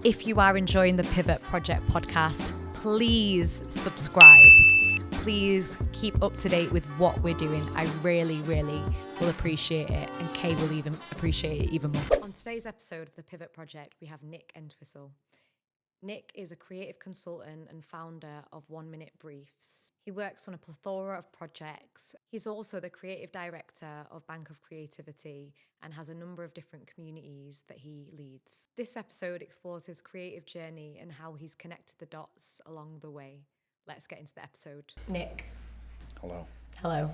If you are enjoying the Pivot Project podcast, please subscribe. Please keep up to date with what we're doing. I really, really will appreciate it, and Kay will even appreciate it even more. On today's episode of the Pivot Project, we have Nick Entwistle. Nick is a creative consultant and founder of 1 Minute Briefs. He works on a plethora of projects. He's also the creative director of Bank of Creativity and has a number of different communities that he leads. This episode explores his creative journey and how he's connected the dots along the way. Let's get into the episode. Nick. Hello. Hello.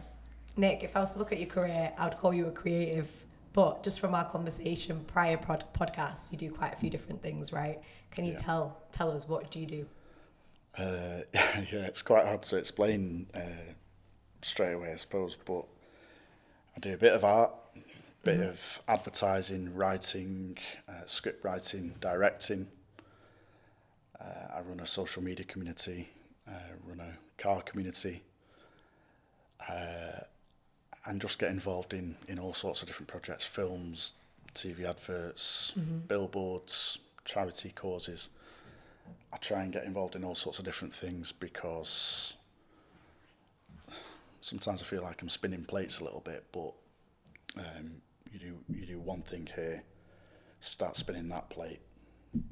Nick, if I was to look at your career, I would call you a creative. But just from our conversation prior podcast, you do quite a few different things, right? Can you tell us, what do you do? Yeah, it's quite hard to explain straight away, I suppose. But I do a bit of art, a bit of advertising, writing, script writing, directing. I run a social media community, run a car community. And just get involved in all sorts of different projects, films, TV adverts, billboards, charity causes. I try and get involved in all sorts of different things because sometimes I feel like I'm spinning plates a little bit, but you do one thing here, start spinning that plate,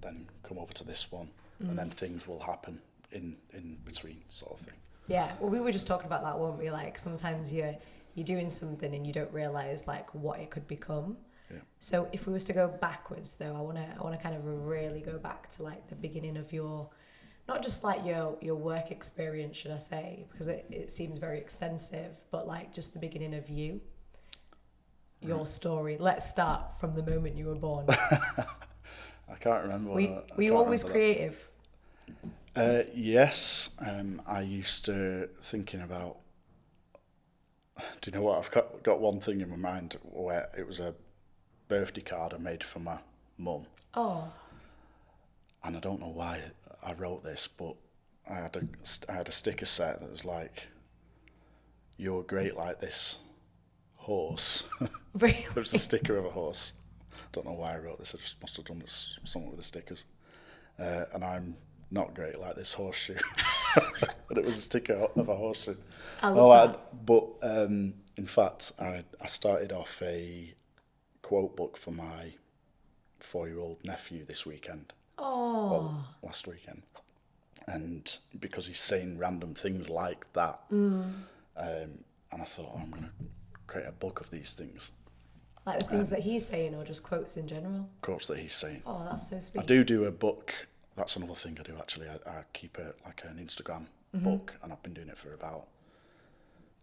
then come over to this one, and then things will happen in between, sort of thing. Yeah, well, we were just talking about that, weren't we? Like, sometimes you're doing something and you don't realise like what it could become. Yeah. So if we was to go backwards though, I wanna kind of really go back to like the beginning of your, not just like your work experience, should I say, because it seems very extensive, but like just the beginning of you, your story. Let's start from the moment you were born. I can't remember. Were you always creative? Yes. I used to thinking about. Do you know what? I've got one thing in my mind where it was a birthday card I made for my mum. Oh. And I don't know why I wrote this, but I had a sticker set that was like, "You're great like this horse." Really? There was a sticker of a horse. I don't know why I wrote this. I just must have done something with the stickers. And I'm not great like this horseshoe. But it was a sticker of a horseshoe. I love that. But in fact, I started off a quote book for my 4-year-old nephew this weekend. Oh. Well, last weekend. And because he's saying random things like that, and I thought, I'm going to create a book of these things. Like the things that he's saying, or just quotes in general? Quotes that he's saying. Oh, that's so sweet. I do a book. That's another thing I do, actually. I keep an Instagram book, and I've been doing it for about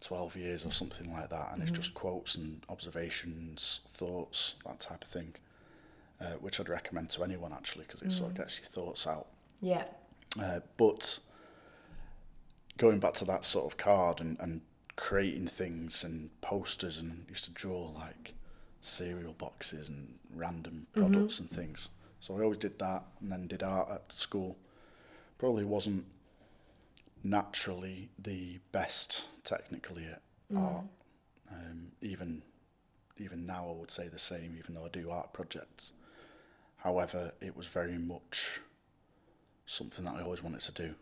12 years or something like that, and it's just quotes and observations, thoughts, that type of thing, which I'd recommend to anyone, actually, because it sort of gets your thoughts out. Yeah. But going back to that sort of card and creating things and posters, and used to draw like cereal boxes and random products and things. So I always did that, and then did art at school. Probably wasn't naturally the best technically at art. Even now I would say the same, even though I do art projects. However, it was very much something that I always wanted to do.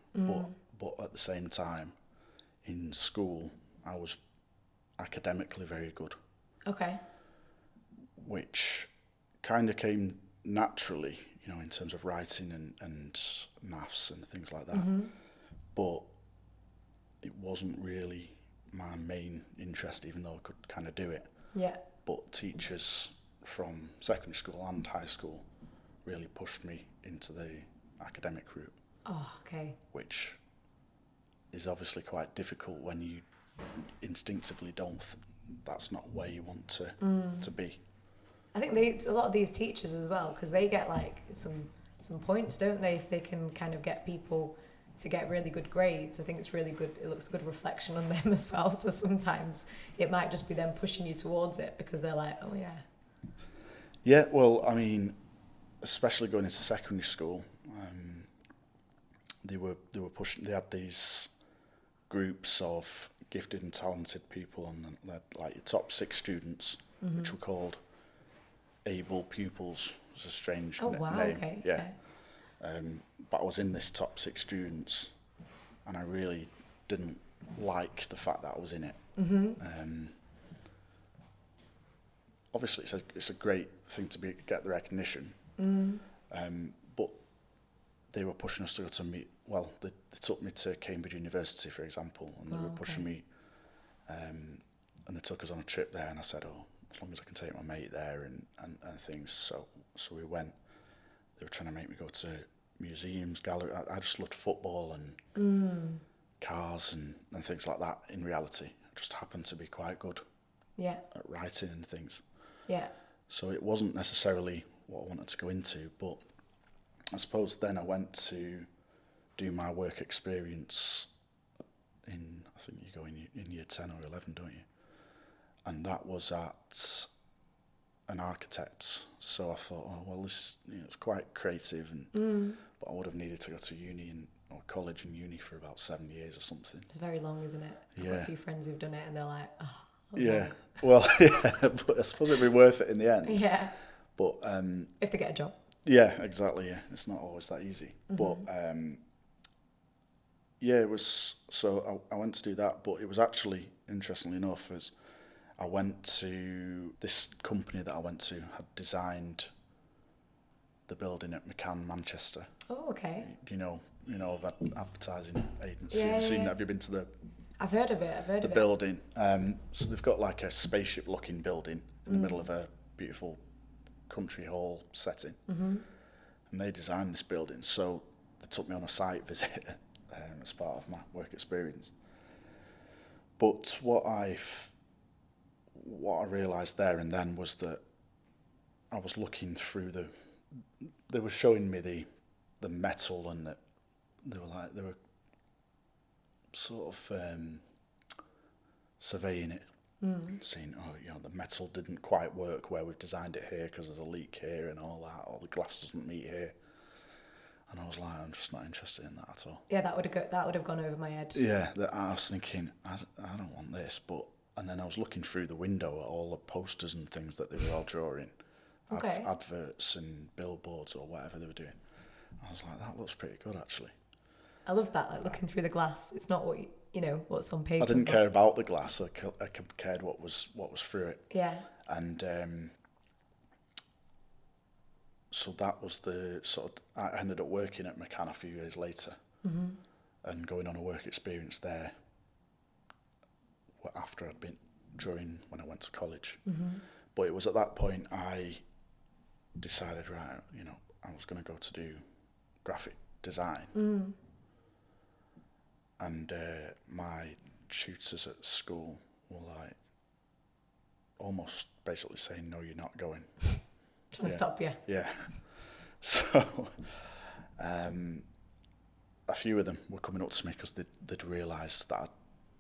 But at the same time, in school, I was academically very good. Okay. Which kind of came naturally, in terms of writing and maths and things like that. But it wasn't really my main interest, even though I could kind of do it. Yeah. But teachers from secondary school and high school really pushed me into the academic route. Oh, okay. Which is obviously quite difficult when you instinctively don't. That's not where you want to be. I think a lot of these teachers as well, because they get like some points, don't they? If they can kind of get people to get really good grades, I think it's really good. It looks a good reflection on them as well. So sometimes it might just be them pushing you towards it because they're like, oh yeah. Yeah, well, I mean, especially going into secondary school, they were pushing. They had these groups of gifted and talented people, and they had like your top 6 students, which were called able pupils. It's a strange name. Okay. Yeah. But I was in this top 6 students, and I really didn't like the fact that I was in it. Obviously, it's a great thing to get the recognition, but they were pushing us to go to meet. Well, they took me to Cambridge University, for example, and they were pushing me, and they took us on a trip there. And I said, "Oh, as long as I can take my mate there and things." So we went. They were trying to make me go to museums, gallery. I just loved football and cars and things like that. In reality, I just happened to be quite good at writing and things. Yeah. So it wasn't necessarily what I wanted to go into, but I suppose then I went to do my work experience in, I think you go in year 10 or 11, don't you? And that was at an architect. So I thought, oh, well, this it's quite creative, but I would have needed to go to uni or college and uni for about 7 years or something. It's very long, isn't it? I've got a few friends who've done it and they're like, oh, that was long. Well, but I suppose it'd be worth it in the end. Yeah. But if they get a job. Yeah, exactly. Yeah, it's not always that easy. But it was. So I went to do that, but it was actually, interestingly enough, as I went to this company that I went to had designed the building at McCann, Manchester. Oh, okay. You know of advertising agency. Have you been to the? I've heard of it. The building. So they've got like a spaceship-looking building in the middle of a beautiful country hall setting, and they designed this building. So they took me on a site visit as part of my work experience. But what I realised there and then was that I was looking through they were showing me the metal, and that they were sort of surveying it, seeing, the metal didn't quite work where we've designed it here because there's a leak here and all that, or the glass doesn't meet here. And I was like, I'm just not interested in that at all. Yeah, that would have gone over my head. Yeah, I was thinking, I don't want this, and then I was looking through the window at all the posters and things that they were all drawing, adverts and billboards or whatever they were doing. I was like, that looks pretty good actually. I love that, like looking through the glass. It's not what what's on paper. I didn't care about the glass. I cared what was through it. Yeah. And so that was the sort of. I ended up working at McCann a few years later, and going on a work experience there. After I'd been during when I went to college, but it was at that point I decided, right, I was going to go to do graphic design. And my tutors at school were like, almost basically saying, no, you're not going. Trying to stop you. Yeah. So a few of them were coming up to me because they'd realised that I'd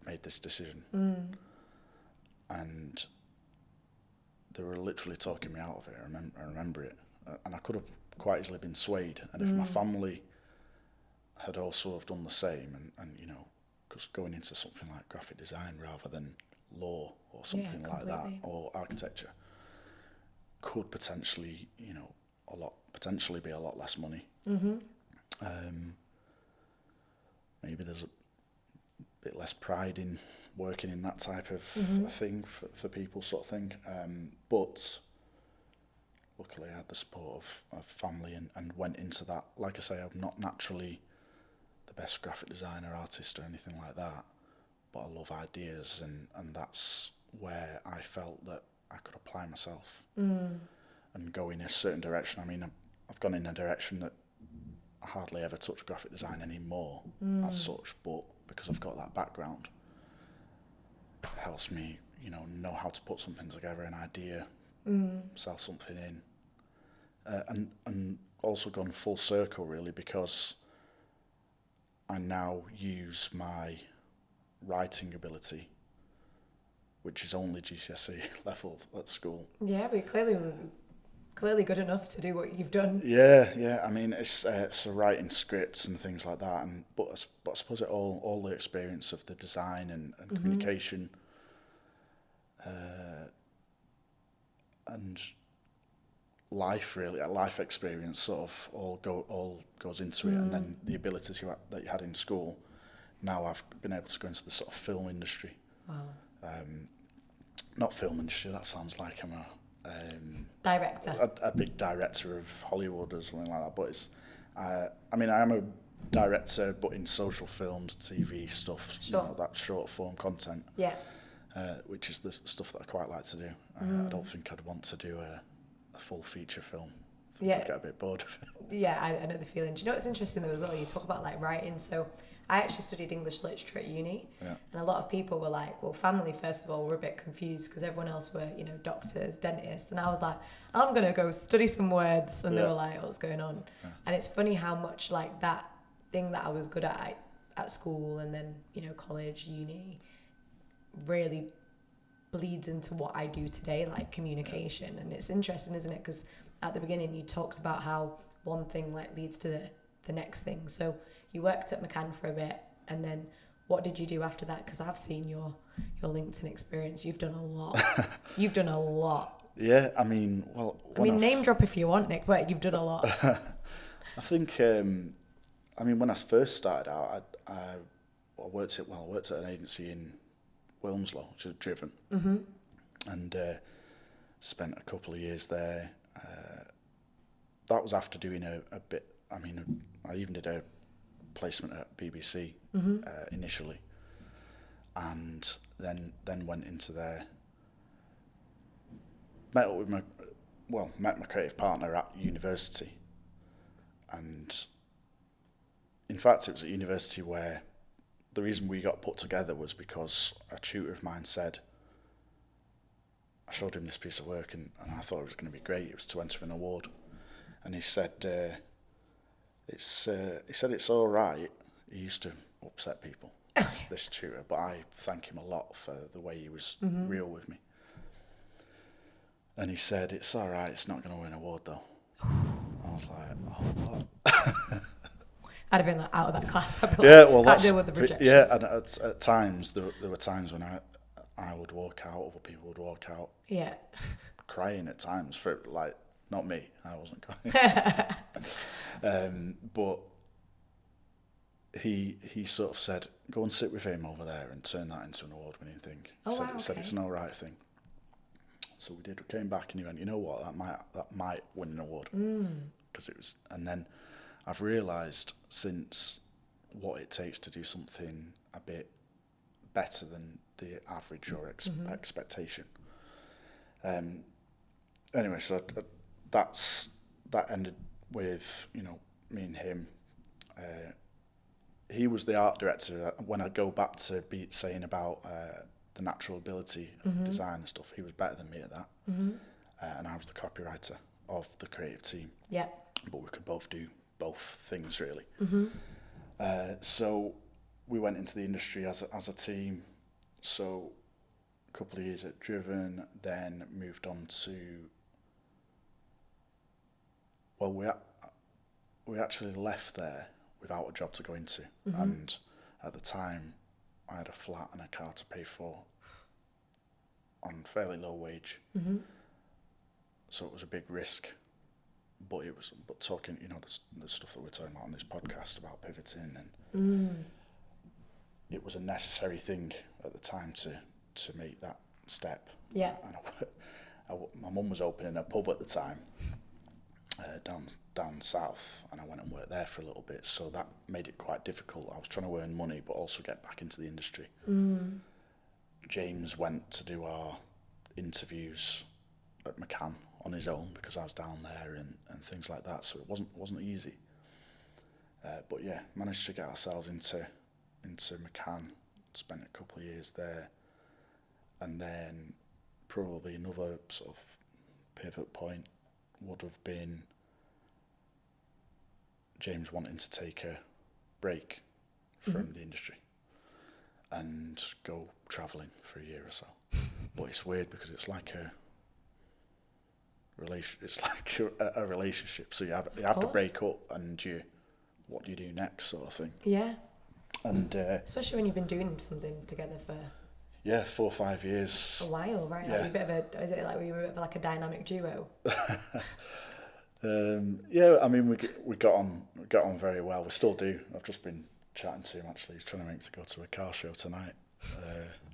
made this decision. And they were literally talking me out of it. I remember it. And I could have quite easily been swayed. And if my family had also have done the same, and because going into something like graphic design rather than law or something like that, or architecture, could potentially potentially be a lot less money. Maybe there's a bit less pride in working in that type of thing for people, sort of thing. But luckily I had the support of family and went into that. Like I say, I'm not naturally the best graphic designer, artist or anything like that, but I love ideas, and that's where I felt that I could apply myself and go in a certain direction. I mean, I've gone in a direction that I hardly ever touch graphic design anymore as such, but because I've got that background, it helps me, know how to put something together, an idea, sell something in, and also gone full circle really, because I now use my writing ability, which is only GCSE level at school. Yeah, but clearly good enough to do what you've done. Yeah. I mean, it's writing scripts and things like that, but I suppose all the experience of the design and communication, and life really, a life experience sort of all goes into it, and then the abilities that you had in school. Now I've been able to go into the sort of film industry. Wow. Not film industry. That sounds like I'm Director. a big director of Hollywood or something like that. But it's, I mean, I am a director, but in social films, TV stuff, Sure. you know, that short form content. Yeah. Which is the stuff that I quite like to do. I don't think I'd want to do a full feature film. Yeah. I'd get a bit bored of it. Yeah, I know the feeling. Do you know what's interesting though as well? You talk about like writing. So I actually studied English literature at uni, and a lot of people were like, well, family first of all were a bit confused because everyone else were, you know, doctors, dentists, and I was like, I'm gonna go study some words, and they were like, what's going on? And it's funny how much like that thing that I was good at school and then, you know, college, uni, really bleeds into what I do today, like communication. And it's interesting, isn't it? Because at the beginning you talked about how one thing like leads to the next thing. So you worked at McCann for a bit, and then what did you do after that? Because I've seen your LinkedIn experience. You've done a lot. You've done a lot. Yeah, I mean, well... name drop if you want, Nick, but you've done a lot. I think, I mean, when I first started out, I worked at an agency in Wilmslow, which is Driven, and spent a couple of years there. That was after doing a bit. I mean, I even did a placement at BBC initially, and then went into there. Met my creative partner at university, and in fact, it was at university where the reason we got put together was because a tutor of mine said, I showed him this piece of work and I thought it was going to be great. It was to enter an award. And he said, it's all right. He used to upset people, this tutor, but I thank him a lot for the way he was real with me. And he said, it's all right, it's not going to win an award though. I was like, oh, what? I'd have been like out of that class. I'd be can't deal with the rejection. Yeah, and at times, there were times when I would walk out, other people would walk out. Yeah. Crying at times for, like, not me, I wasn't crying. But he sort of said, go and sit with him over there and turn that into an award-winning thing. He said it's an all right thing. So we did. We came back and he went, you know what, that might win an award. Because it was, and then I've realised since what it takes to do something a bit better than the average or expectation. Anyway, so that ended with, you know, me and him. He was the art director. When I go back to saying about the natural ability of design and stuff, he was better than me at that. And I was the copywriter of the creative team. Yeah. But we could both do both things really. So we went into the industry as a team. So a couple of years at Driven, then moved on to, well, we actually left there without a job to go into. And at the time I had a flat and a car to pay for on fairly low wage. So it was a big risk. But talking, you know, the stuff that we're talking about on this podcast about pivoting, and it was a necessary thing at the time to make that step. Yeah. And my mum was opening a pub at the time down south, and I went and worked there for a little bit. So that made it quite difficult. I was trying to earn money, but also get back into the industry. James went to do our interviews at McCann on his own because I was down there and things like that, so it wasn't easy. But yeah, managed to get ourselves into McCann, spent a couple of years there, and then probably another sort of pivot point would have been James wanting to take a break from the industry and go travelling for a year or so. But it's weird because it's like a relationship. So you have to break up, and what do you do next, sort of thing. Yeah. And especially when you've been doing something together for Yeah, 4 or 5 years. A while, right? Yeah. Like were you a bit of like a dynamic duo? Yeah, I mean, we got on very well. We still do. I've just been chatting to him actually. He's trying to make me to go to a car show tonight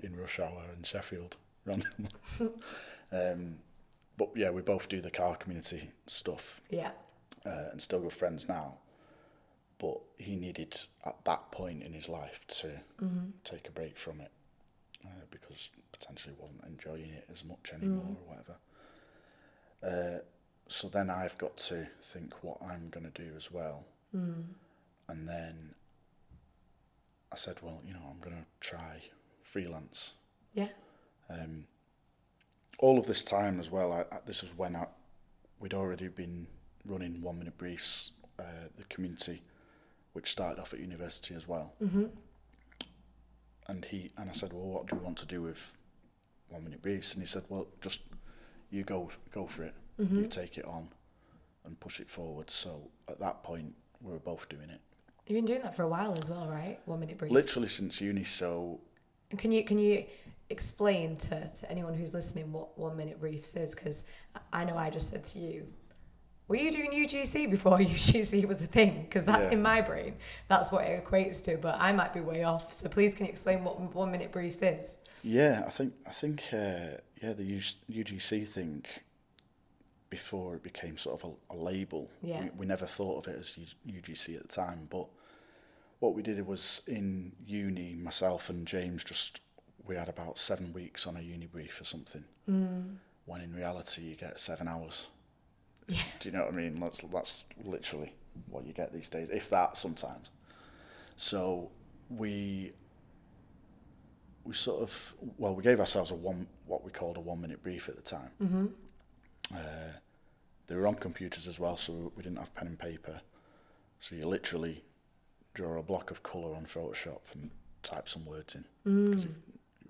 in rush hour in Sheffield. But yeah, we both do the car community stuff. Yeah. And still good friends now. But he needed at that point in his life to take a break from it because potentially wasn't enjoying it as much anymore or whatever. So then I've got to think what I'm going to do as well. And then I said, well, I'm going to try freelance. Yeah. All of this time as well, this was when we'd already been running 1 Minute Briefs, the community, which started off at university as well. And I said, well, what do you want to do with 1 Minute Briefs? And he said, well, just you go for it. You take it on and push it forward. So at that point, we were both doing it. You've been doing that for a while as well, right? 1 Minute Briefs. Literally since uni. So. And can you explain to anyone who's listening what 1 Minute Briefs is? Because I know I just said to you, were you doing UGC before UGC was a thing? Because in my brain, that's what it equates to. But I might be way off. So please, can you explain what 1 Minute Briefs is? Yeah, I think the UGC thing, before it became sort of a label, we never thought of it as UGC at the time. But what we did was in uni, myself and James we had about 7 weeks on a uni brief or something. When in reality you get 7 hours. Yeah. Do you know what I mean? That's literally what you get these days, if that sometimes. So we gave ourselves what we called a 1 minute brief at the time. They were on computers as well, so we didn't have pen and paper. So you literally draw a block of colour on Photoshop and type some words in. Because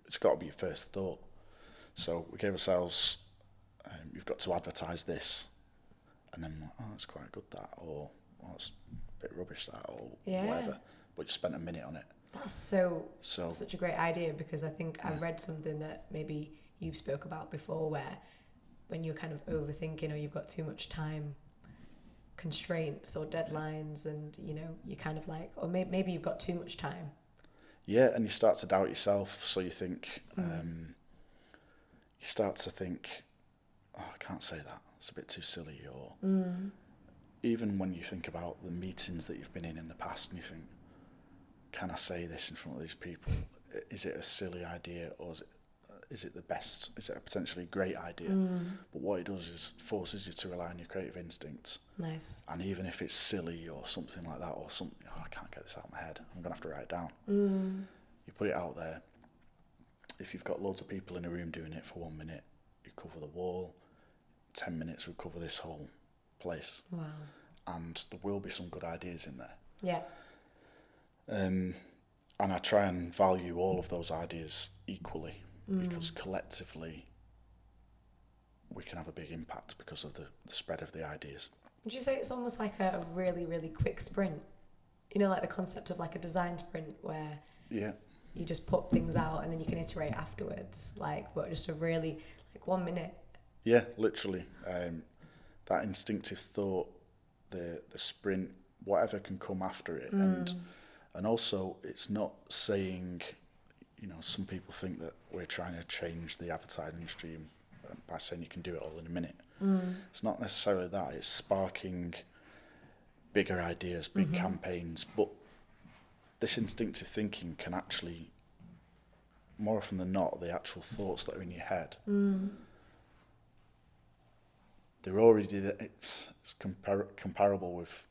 it's got to be your first thought. So we gave ourselves, you've got to advertise this. And then, that's quite good, that. Or, it's a bit rubbish, that. Or whatever. But you spent a minute on it. That's such a great idea, because I think I read something that maybe you've spoke about before, where when you're kind of overthinking or you've got too much time constraints or deadlines, and you're kind of like, or maybe you've got too much time. Yeah, and you start to doubt yourself. So you think, you start to think, I can't say that. It's a bit too silly. Or even when you think about the meetings that you've been in the past, and you think, can I say this in front of these people? Is it a silly idea, or is it the best? Is it a potentially great idea? But what it does is forces you to rely on your creative instincts. Nice. And even if it's silly or something like that, or something, I can't get this out of my head, I'm going to have to write it down. You put it out there. If you've got loads of people in a room doing it for 1 minute, you cover the wall. 10 minutes will cover this whole place. Wow. And there will be some good ideas in there. Yeah. And I try and value all of those ideas equally, because collectively we can have a big impact because of the spread of the ideas. Would you say it's almost like a really, really quick sprint? Like the concept of like a design sprint, where you just put things out and then you can iterate afterwards, but just a really 1 minute. Yeah, literally. That instinctive thought, the sprint, whatever can come after it. And also, it's not saying, some people think that we're trying to change the advertising industry by saying you can do it all in a minute. It's not necessarily that. It's sparking bigger ideas, big campaigns. But this instinctive thinking can actually, more often than not, the actual thoughts that are in your head, they're already there. It's comparable with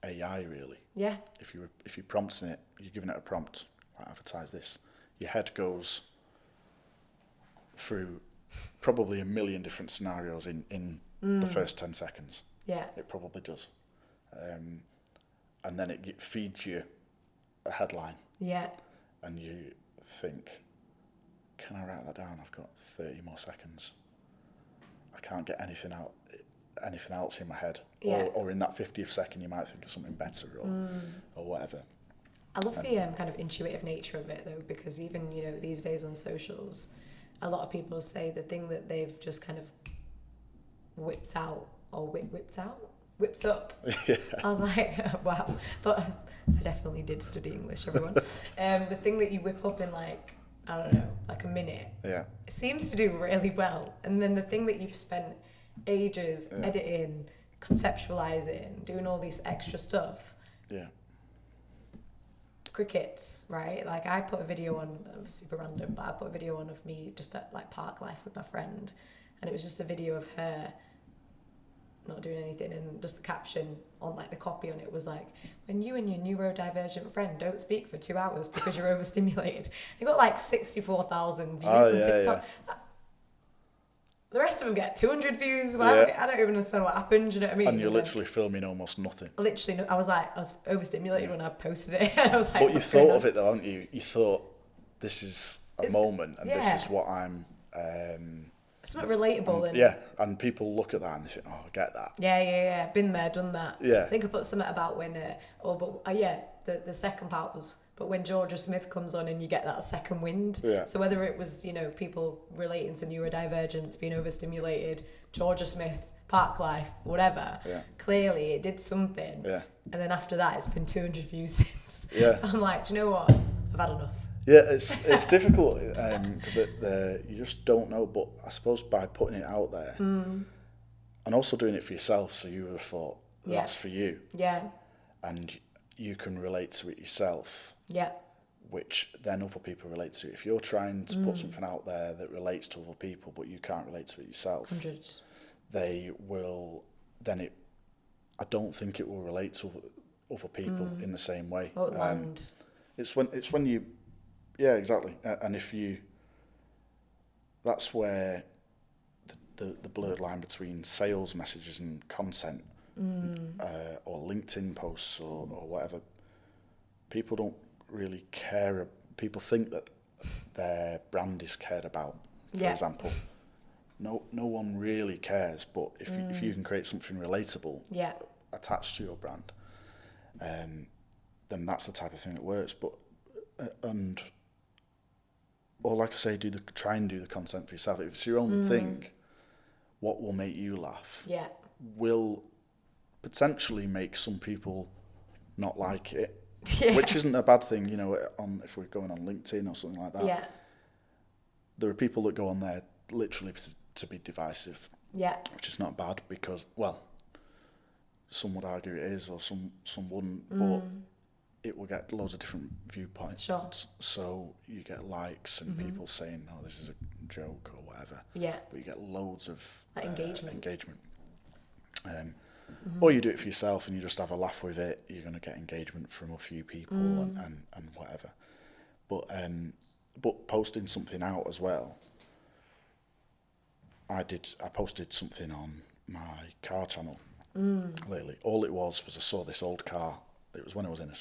AI, really. Yeah. If you're prompting it, you're giving it a prompt, like advertise this, your head goes through probably a million different scenarios in the first 10 seconds. Yeah. It probably does. And then it feeds you a headline. Yeah. And you think, can I write that down? I've got 30 more seconds. I can't get anything else in my head. Yeah. Or in that 50th second you might think of something better or whatever. I love the kind of intuitive nature of it though, because even, you know, these days on socials, a lot of people say the thing that they've just kind of whipped out or whipped up. Yeah. I was like, wow. But I definitely did study English, everyone. The thing that you whip up in like, I don't know, like a minute, Yeah. it seems to do really well. And then the thing that you've spent ages editing, conceptualizing, doing all this extra stuff. Yeah. Crickets, right? Like I put a video on, it was super random, but I put a video on of me just at like park life with my friend, and it was just a video of her not doing anything, and just the caption on like the copy on it was like, when you and your neurodivergent friend don't speak for 2 hours because you're overstimulated. It got like 64,000 views on TikTok. Yeah. The rest of them get 200 views. Yeah. I don't even understand what happened. Do you know what I mean? And you're literally filming almost nothing. Literally, I was overstimulated when I posted it. I was like, but you thought of it though, haven't you? You thought, this is a moment, and this is what I'm... It's not relatable. And people look at that and they think, oh, I get that. Yeah. Been there, done that. Yeah. I think I put something about when, the second part was, but when Georgia Smith comes on and you get that second wind. Yeah. So whether it was, you know, people relating to neurodivergence, being overstimulated, Georgia Smith, park life, whatever, clearly it did something. Yeah. And then after that, it's been 200 views since. Yeah. So I'm like, do you know what? I've had enough. Yeah, it's difficult. You just don't know. But I suppose by putting it out there, and also doing it for yourself, so you would have thought that's for you. Yeah. And you can relate to it yourself. Yeah. Which then other people relate to. If you're trying to put something out there that relates to other people, but you can't relate to it yourself, 100. they will. Then I don't think it will relate to other people in the same way. Oh, land. It's when you. Yeah, exactly. And if you, that's where the blurred line between sales messages and content, or LinkedIn posts or whatever, people don't really care. People think that their brand is cared about, for example. No one really cares, but if you can create something relatable attached to your brand, then that's the type of thing that works. But or like I say, try and do the content for yourself. If it's your own thing, what will make you laugh will potentially make some people not like it, which isn't a bad thing. You know, if we're going on LinkedIn or something like that, there are people that go on there literally to be divisive, which is not bad because, well, some would argue it is, or some wouldn't, but it will get loads of different viewpoints. Sure. So you get likes and people saying, "Oh, this is a joke" or whatever. Yeah. But you get loads of engagement. Or you do it for yourself and you just have a laugh with it. You're going to get engagement from a few people and whatever. But posting something out as well. I posted something on my car channel lately. All it was I saw this old car. It was when I was in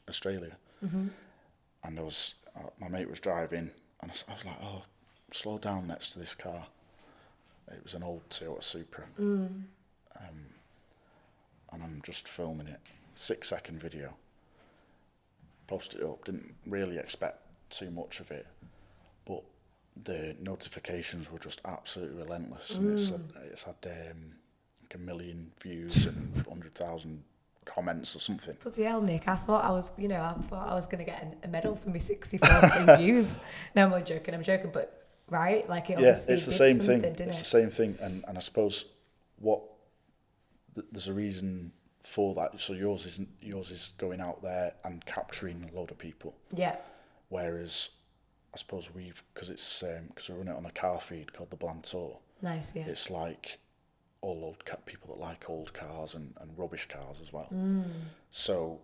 Australia, and my mate was driving, and I was like, "Oh, slow down next to this car." It was an old Toyota Supra, and I'm just filming it, 6-second video. Posted it up. Didn't really expect too much of it, but the notifications were just absolutely relentless, and it's had like 1 million views and 100,000. Comments or something. Bloody hell, Nick! I thought I was going to get a medal for me 64 views. No, I'm joking, but right, like it obviously it's the same thing. It's the same thing, and I suppose there's a reason for that. So yours is going out there and capturing a load of people. Yeah. Whereas I suppose because we run it on a car feed called the Blantour. Nice, yeah. It's like all old people that like old cars and rubbish cars as well. So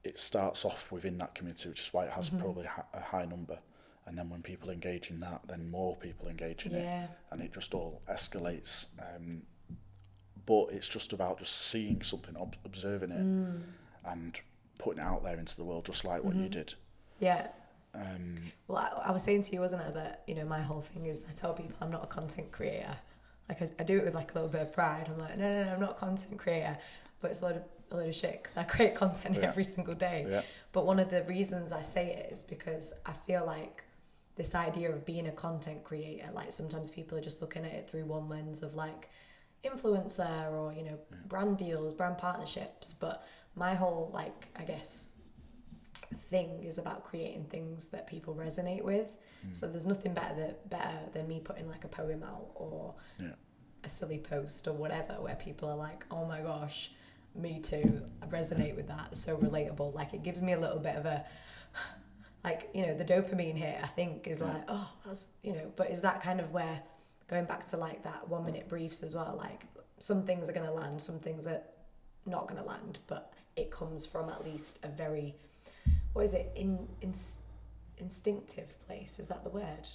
it starts off within that community, which is why it has probably a high number. And then when people engage in that, then more people engage in it. And it just all escalates. But it's just about just seeing something, observing it, and putting it out there into the world, just like what you did. Yeah. Well, I was saying to you, wasn't I, that, you know, my whole thing is I tell people I'm not a content creator. Like I do it with like a little bit of pride. I'm like, no, I'm not a content creator, but it's a a load of shit because I create content Yeah. every single day. Yeah. But one of the reasons I say it is because I feel like this idea of being a content creator, like sometimes people are just looking at it through one lens of like influencer or, you know, brand deals, brand partnerships. But my whole, like, I guess, thing is about creating things that people resonate with. So there's nothing better than me putting like a poem out or a silly post or whatever where people are like, oh my gosh, me too, I resonate with that, it's so relatable. Like, it gives me a little bit of a, like, you know, the dopamine hit, I think, is like, oh, that's, you know, but is that kind of where, going back to like that 1 minute briefs as well, like some things are going to land, some things are not going to land, but it comes from at least a very, what is it, instinctive place, is that the word?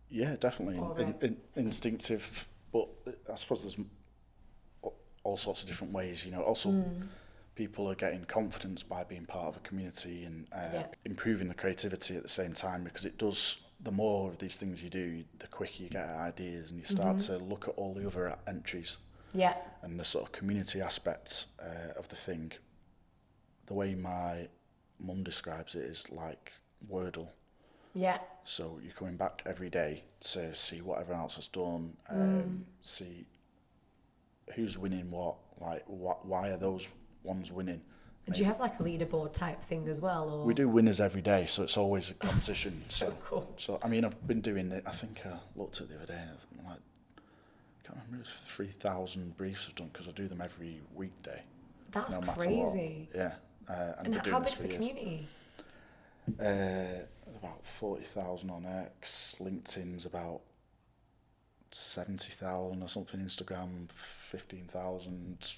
Yeah, definitely. Instinctive, but I suppose there's all sorts of different ways, you know. Also, people are getting confidence by being part of a community and improving the creativity at the same time, because it does, the more of these things you do, the quicker you get ideas and you start to look at all the other entries. Yeah. And the sort of community aspect of the thing. The way my mum describes it is like Wordle. Yeah. So you're coming back every day to see what everyone else has done, see who's winning what, like why are those ones winning. And do you have like a leaderboard type thing as well? Or? We do winners every day, so it's always a competition. So cool. So I mean, I've been doing it. I think I looked at it the other day, and I'm like, I can't remember, it was 3,000 briefs I've done, because I do them every weekday. That's no crazy. Yeah. And how big's the community? About 40,000 on X. LinkedIn's about 70,000 or something. Instagram 15,000.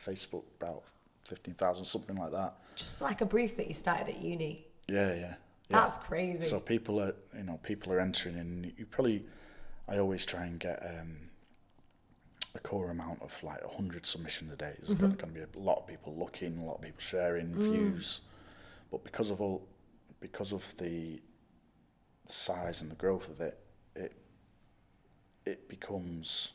Facebook about 15,000, something like that. Just like a brief that you started at uni. Yeah. That's crazy. So people are entering, and you probably, I always try and get a core amount of like 100 submissions a day. There's going to be a lot of people looking, a lot of people sharing, views, but because of the size and the growth of it becomes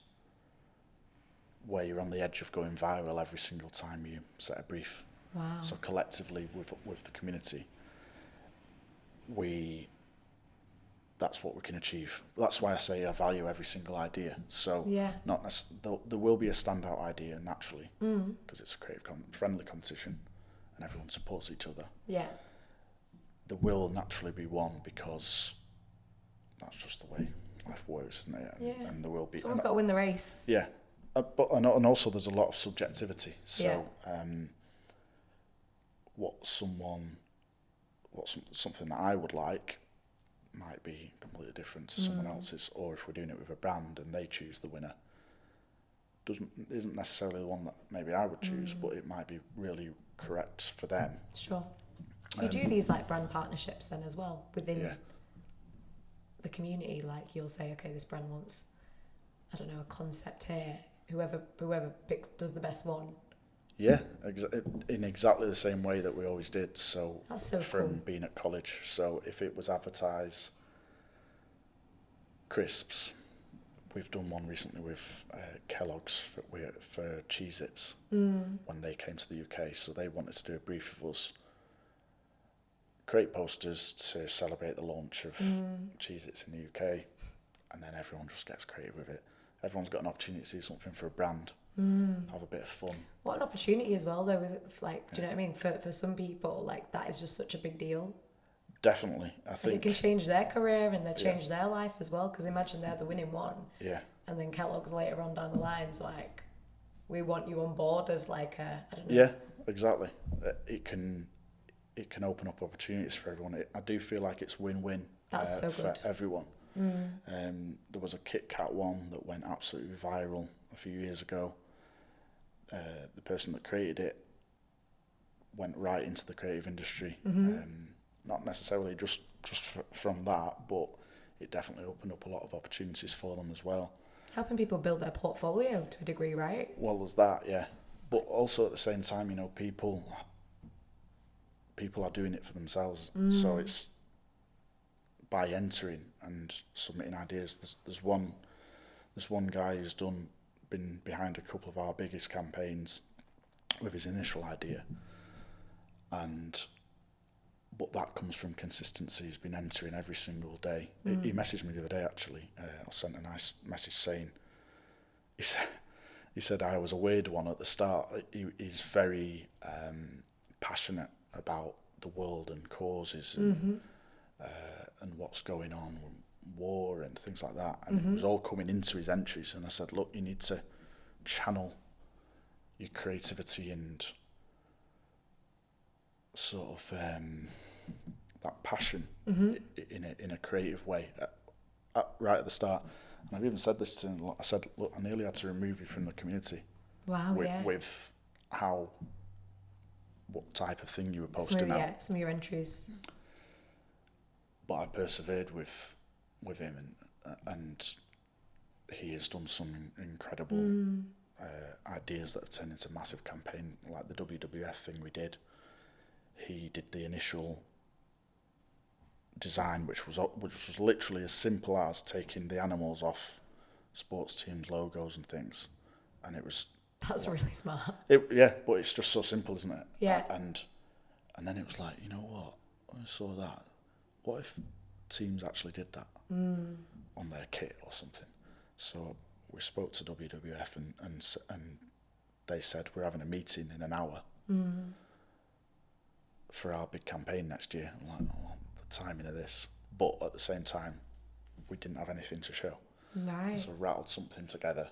where you're on the edge of going viral every single time you set a brief. Wow. So collectively with the community, that's what we can achieve. That's why I say I value every single idea. So there will be a standout idea naturally, because it's a creative, friendly competition, and everyone supports each other. Yeah. There will naturally be one, because that's just the way life works, isn't it? Yeah. And there will be. Someone's got to win the race. Yeah, but and also there's a lot of subjectivity. So something that I would like might be completely different to someone else's, or if we're doing it with a brand and they choose the winner, isn't necessarily the one that maybe I would choose, but it might be really correct for them. Sure. So you do these like brand partnerships then as well within the community? Like you'll say, okay, this brand wants, I don't know, a concept here. Whoever does the best one. Yeah, in exactly the same way that we always did. So that's so from cool. Being at college. So if it was advertise crisps, we've done one recently with Kellogg's for Cheez-Its when they came to the UK. So they wanted to do a brief with us, create posters to celebrate the launch of Cheez-Its in the UK, and then everyone just gets creative with it. Everyone's got an opportunity to do something for a brand, have a bit of fun. What an opportunity as well, though, with it, like, do you know what I mean? For some people, like, that is just such a big deal. Definitely, I think. And it can change their career and they change their life as well, because imagine they're the winning one. Yeah. And then Kellogg's later on down the line's like, we want you on board as like a, I don't know. Yeah, exactly. It can open up opportunities for everyone. I do feel like it's win-win for everyone. There was a Kit Kat one that went absolutely viral a few years ago. The person that created it went right into the creative industry. Not necessarily just from that, but it definitely opened up a lot of opportunities for them as well. Helping people build their portfolio to a degree, right? Well, there's that, yeah. But also at the same time, you know, people are doing it for themselves. So it's by entering and submitting ideas. There's one guy who's been behind a couple of our biggest campaigns, with his initial idea, but that comes from consistency. He's been entering every single day. He messaged me the other day, actually. I sent a nice message saying, he said I was a weird one at the start. He's very passionate about the world and causes and what's going on, war and things like that. And it was all coming into his entries. And I said, look, you need to channel your creativity and sort of that passion in a creative way right at the start. And I've even said this to him. I said, look, I nearly had to remove you from the community. Wow, with what type of thing you were posting out. Yeah, some of your entries. But I persevered with him, and he has done some incredible ideas that have turned into a massive campaign, like the WWF thing we did. He did the initial design, which was literally as simple as taking the animals off sports teams' logos and things, and it was. That's really smart. Yeah, but it's just so simple, isn't it? Yeah. And then it was like, you know what? When I saw that, what if teams actually did that on their kit or something? So we spoke to WWF and they said we're having a meeting in an hour for our big campaign next year. I'm like, oh, the timing of this. But at the same time, we didn't have anything to show. Right. So rattled something together,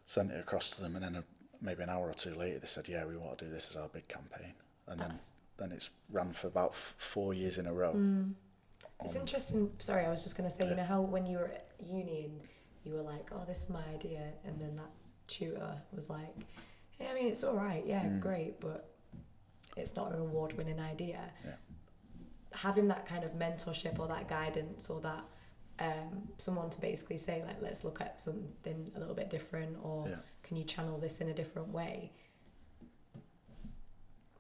sent it across to them, and then maybe an hour or two later they said, yeah, we want to do this as our big campaign. And then it's ran for about 4 years in a row. It's interesting. Sorry, I was just going to say, you know how when you were at uni and you were like, oh, this is my idea, and then that tutor was like, hey, I mean, it's all right, great, but it's not an award-winning idea. Yeah. Having that kind of mentorship or that guidance or that someone to basically say, like, let's look at something a little bit different, or can you channel this in a different way?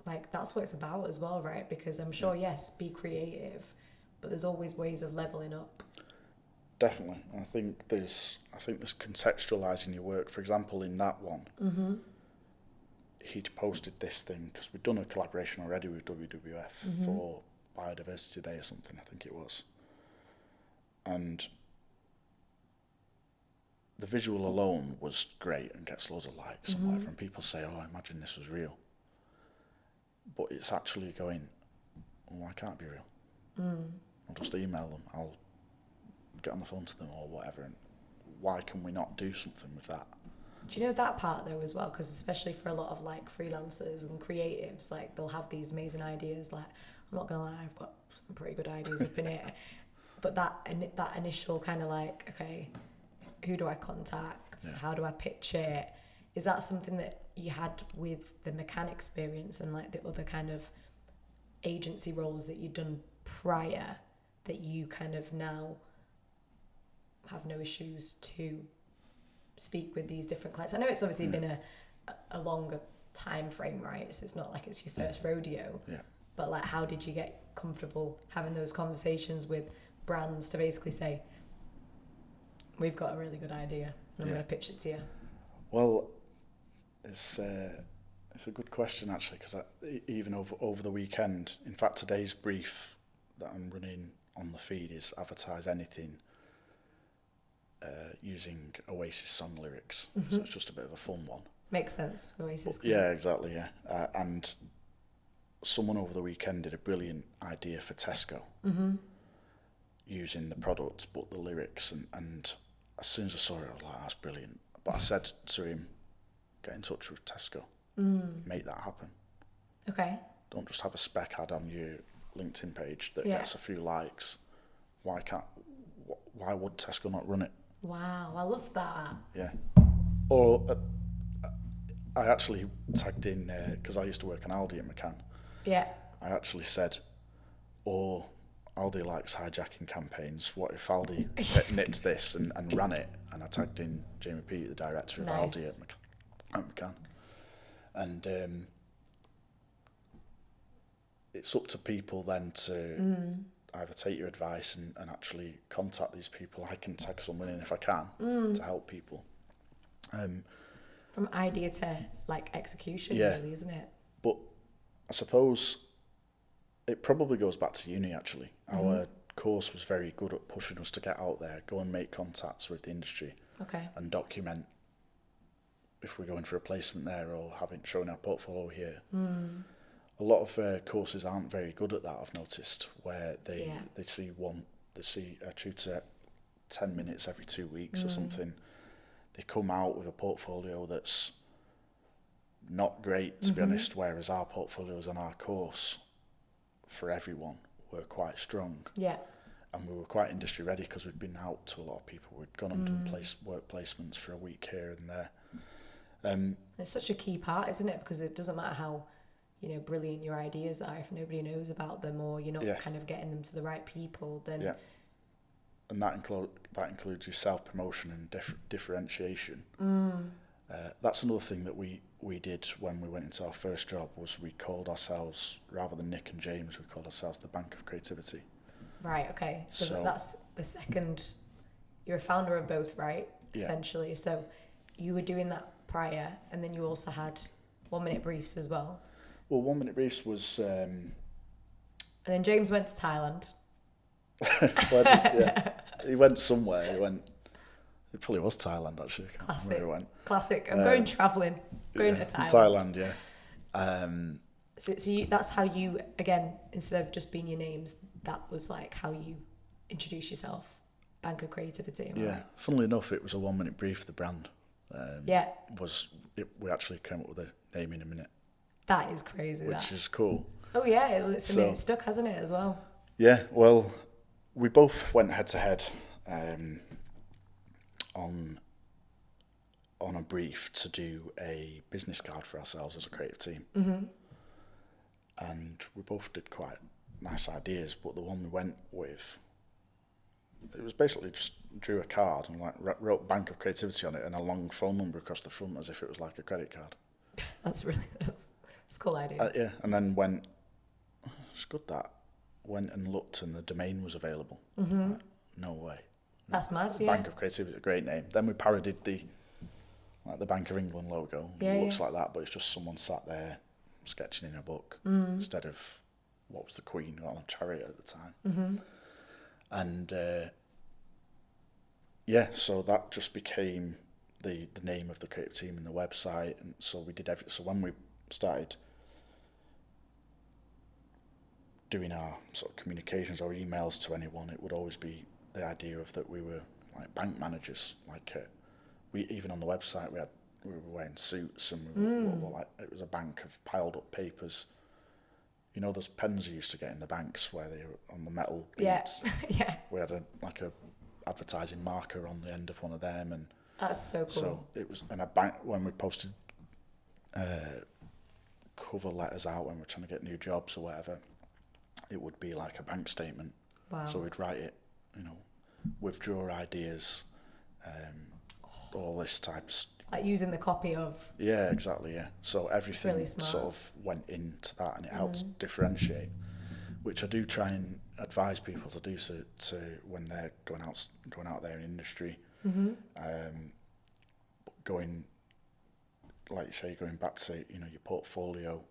Like, that's what it's about as well, right? Because I'm sure, yes, be creative, but there's always ways of leveling up. Definitely. I think there's contextualising your work. For example, in that one, he'd posted this thing, because we'd done a collaboration already with WWF for Biodiversity Day or something, I think it was. And the visual alone was great and gets loads of likes and whatever, and people say, oh, imagine this was real. But it's actually going, oh, I can't be real. I'll just email them, I'll get on the phone to them or whatever, and why can we not do something with that? Do you know that part though as well? Because especially for a lot of like freelancers and creatives, like they'll have these amazing ideas. Like, I'm not gonna lie, I've got some pretty good ideas up in here. But that initial kind of like, okay, who do I contact? Yeah. How do I pitch it? Is that something that you had with the McCann experience and like the other kind of agency roles that you'd done prior, that you kind of now have no issues to speak with these different clients? I know it's obviously been a longer time frame, right? So it's not like it's your first rodeo. Yeah. But like, how did you get comfortable having those conversations with brands to basically say, we've got a really good idea and I'm going to pitch it to you? Well, it's a good question actually, because even over the weekend, in fact, today's brief that I'm running on the feed is advertise anything using Oasis song lyrics. So it's just a bit of a fun one. Makes sense. Oasis. Yeah, exactly. Yeah, and someone over the weekend did a brilliant idea for Tesco using the products but the lyrics, and as soon as I saw it, I was like, that's brilliant. But I said to him, get in touch with Tesco, make that happen. Okay. Don't just have a spec ad on your LinkedIn page that gets a few likes. Why would Tesco not run it? Wow, I love that. Yeah. Or I actually tagged in, because I used to work on Aldi at McCann. Yeah. I actually said, or Aldi likes hijacking campaigns. What if Aldi nipped this and ran it? And I tagged in Jamie Peat, the director of Aldi at McCann. And it's up to people then to either take your advice and actually contact these people. I can tag someone in if I can to help people. Very From idea to like execution, Yeah. really, isn't it? But I suppose it probably goes back to uni, actually. Our course was very good at pushing us to get out there, go and make contacts with the industry, Okay. and document if we're going for a placement there or showing our portfolio here. A lot of courses aren't very good at that, I've noticed, where they see a tutor 10 minutes every 2 weeks or something. They come out with a portfolio that's not great, to be honest, whereas our portfolios on our course for everyone were quite strong. Yeah. And we were quite industry ready because we'd been out to a lot of people. We'd gone and done work placements for a week here and there. It's such a key part, isn't it? Because it doesn't matter how, brilliant your ideas are, if nobody knows about them or you're not kind of getting them to the right people, then... Yeah. And that includes your self-promotion and differentiation. That's another thing that we did when we went into our first job, was we called ourselves, rather than Nick and James, we called ourselves the Bank of Creativity. Right, okay. So that's the second... You're a founder of both, right? Yeah. Essentially. So you were doing that prior, and then you also had 1 minute briefs as well. Well, 1 minute briefs was... And then James went to Thailand. He went somewhere. It probably was Thailand, actually. I can't remember where he went. Classic. I'm going travelling. Going to Thailand. Thailand, yeah. So that's how you, again, instead of just being your names, that was like how you introduce yourself. Bank of Creativity. Right? Funnily enough, it was a 1 minute brief, the brand. We actually came up with a name in a minute. That is crazy. Which is cool. Oh yeah, it's stuck, hasn't it, as well? Yeah, well, we both went head to head on a brief to do a business card for ourselves as a creative team. And we both did quite nice ideas, but the one we went with, it was basically just drew a card and wrote Bank of Creativity on it and a long phone number across the front as if it was like a credit card. That's a cool idea. Yeah, and then it's good that, went and looked and the domain was available. No way. That's mad, yeah. Bank of Creativity is a great name. Then we parodied the Bank of England logo. It looks like that, but it's just someone sat there sketching in a book instead of what was the Queen on a chariot at the time. And so that just became the name of the creative team and the website. And so we did so when we started doing our sort of communications or emails to anyone, it would always be the idea of that we were like bank managers. We even on the website we were wearing suits and we were like, it was a bank of piled up papers. You know those pens you used to get in the banks where they were on the metal beads? Yeah. We had a advertising marker on the end of one of them, and that's so cool. So it was, and a bank, when we posted cover letters out when we're trying to get new jobs or whatever, it would be like a bank statement. Wow. So we'd write it, withdraw ideas, all this type of like using the copy of... Yeah, exactly, yeah. So everything really sort of went into that, and it helps differentiate, which I do try and advise people to do so when they're going out there in industry. Going, like you say, going back to your portfolio,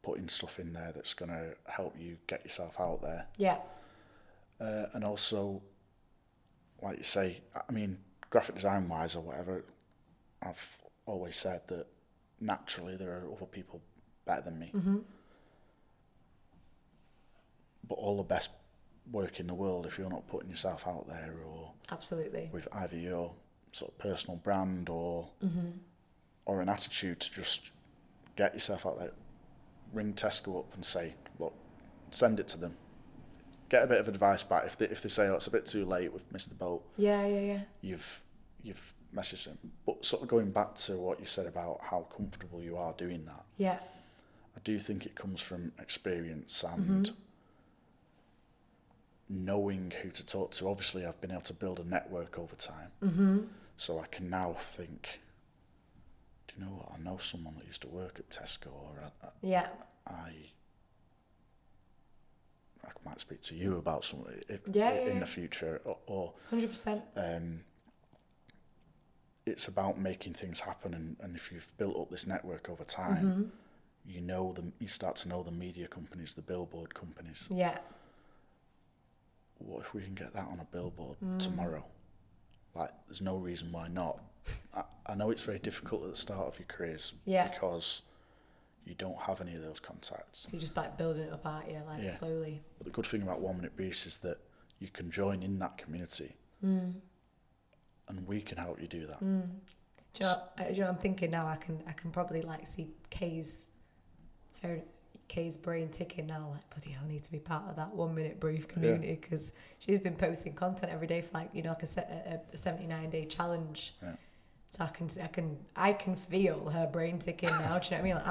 putting stuff in there that's going to help you get yourself out there. Yeah. And also, like you say, I mean, graphic design wise or whatever, I've always said that naturally there are other people better than me. But all the best work in the world, if you're not putting yourself out there, or absolutely with either your sort of personal brand or an attitude to just get yourself out there, ring Tesco up and say, look, send it to them. Get a bit of advice back. If they say, oh, it's a bit too late, we've missed the boat. Yeah. You've messaged them. But sort of going back to what you said about how comfortable you are doing that. Yeah. I do think it comes from experience and knowing who to talk to. Obviously, I've been able to build a network over time. So I can now think, do you know what? I know someone that used to work at Tesco, or I might speak to you about something in the future, or 100%. it's about making things happen, and if you've built up this network over time, you start to know the media companies, the billboard companies. Yeah. What if we can get that on a billboard tomorrow? Like, there's no reason why not. I know it's very difficult at the start of your careers because you don't have any of those contacts. So you're just like building it up, aren't you? Like slowly. But the good thing about 1 Minute Briefs is that you can join in that community, and we can help you do that. Do you know, I'm thinking now I can probably like see Kay's brain ticking now, like, bloody hell, I need to be part of that 1 Minute Brief community, because she's been posting content every day for, like, you know, like a 79-day challenge. Yeah. So I can feel her brain ticking now. Do you know what I mean? Like,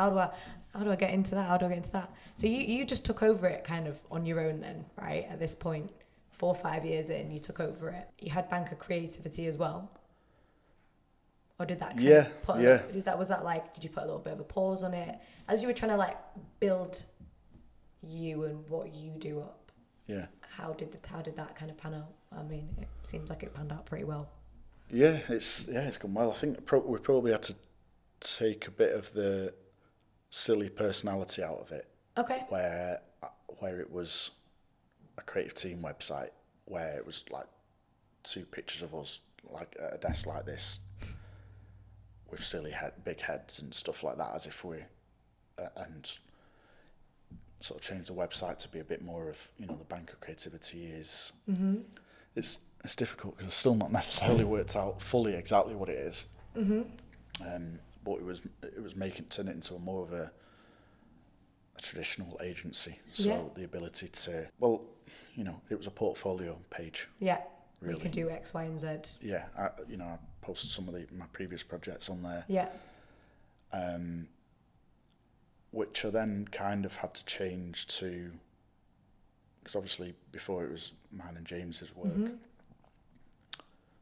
how do I get into that? How do I get into that? So you just took over it kind of on your own then, right? At this point, 4 or 5 years in, you took over it. You had Bank of Creativity as well. Or did that was that like, did you put a little bit of a pause on it as you were trying to like build you and what you do up? Yeah. How did that kind of pan out? I mean, it seems like it panned out pretty well. Yeah, it's gone well. I think we probably had to take a bit of the silly personality out of it. Okay. Where it was a creative team website, where it was like 2 pictures of us like at a desk like this, with silly big heads and stuff like that, as if we and sort of change the website to be a bit more of, you know, the Bank of Creativity is. It's difficult because I've still not necessarily worked out fully exactly what it is. But it was turn it into more of a traditional agency. So the ability to, well, you know, it was a portfolio page. Yeah. Really. You can do X, Y, and Z. Yeah, I posted some of my previous projects on there. Yeah. Which I then kind of had to change to, because obviously before it was mine and James's work,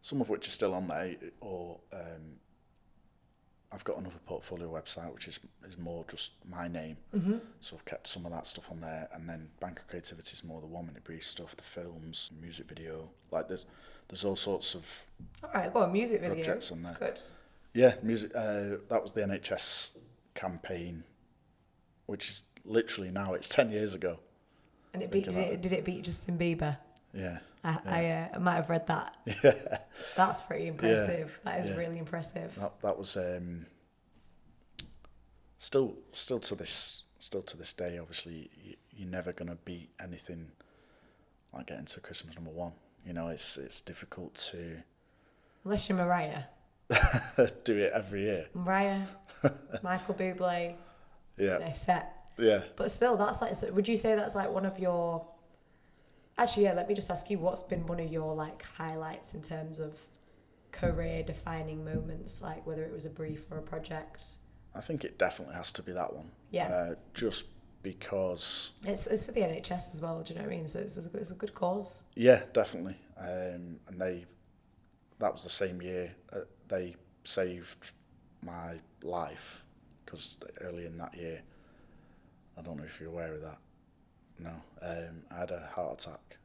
some of which are still on there, or I've got another portfolio website which is more just my name. So I've kept some of that stuff on there, and then Bank of Creativity is more the 1 Minute Brief stuff, the films, music video. Like there's all sorts of music video projects on there. That's good. Yeah, music. That was the NHS campaign, which is literally now, it's 10 years ago. And did it beat Justin Bieber? Yeah. I might have read that. Yeah. That's pretty impressive. That is really impressive. That was still to this day. Obviously, you're never gonna beat anything like getting to Christmas #1. You know, it's difficult to, unless you're Mariah. do it every year. Mariah, Michael Bublé. Yeah. They're set. Yeah. But still, that's like. So would you say that's like one of your? Actually, yeah. Let me just ask you, what's been one of your like highlights in terms of career-defining moments, like whether it was a brief or a project? I think it definitely has to be that one. Yeah. Just because it's for the NHS as well. Do you know what I mean? So it's a good cause. Yeah, definitely. And that was the same year they saved my life, because early in that year, I don't know if you're aware of that. No, I had a heart attack.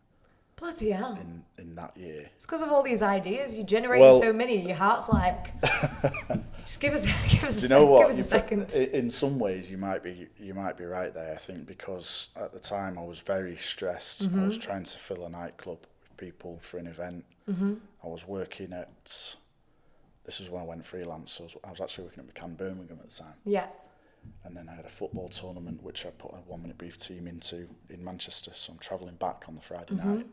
Bloody hell. In that year. It's because of all these ideas. You generate so many. Your heart's like, just give us a second. In some ways, you might be right there. I think because at the time I was very stressed. I was trying to fill a nightclub with people for an event. I was working at. This is when I went freelance. So I was actually working at McCann Birmingham at the time. Yeah. And then I had a football tournament which I put a 1 Minute Brief team into in Manchester. So I'm travelling back on the Friday night,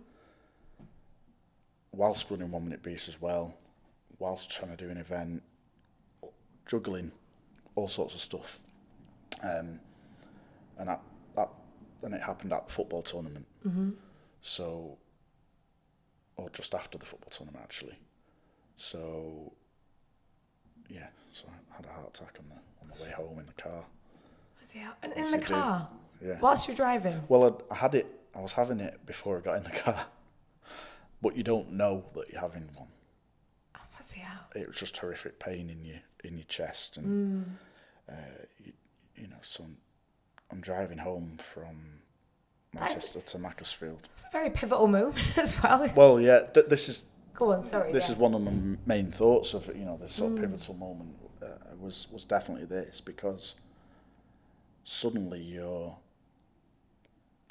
whilst running 1 Minute Briefs as well, whilst trying to do an event, juggling all sorts of stuff. And then it happened at the football tournament. So, or just after the football tournament actually. So, yeah, so I had a heart attack on the way home in the car. And in the car? Yeah. Whilst you're driving? Well, I was having it before I got in the car. But you don't know that you're having one. Oh, bloody hell. It was just horrific pain in your chest, and you know. So I'm driving home from Manchester to Macclesfield. It's a very pivotal moment as well. Well, yeah. This Go on, sorry. This is one of my main thoughts of, you know, this sort of pivotal moment was definitely this, because suddenly your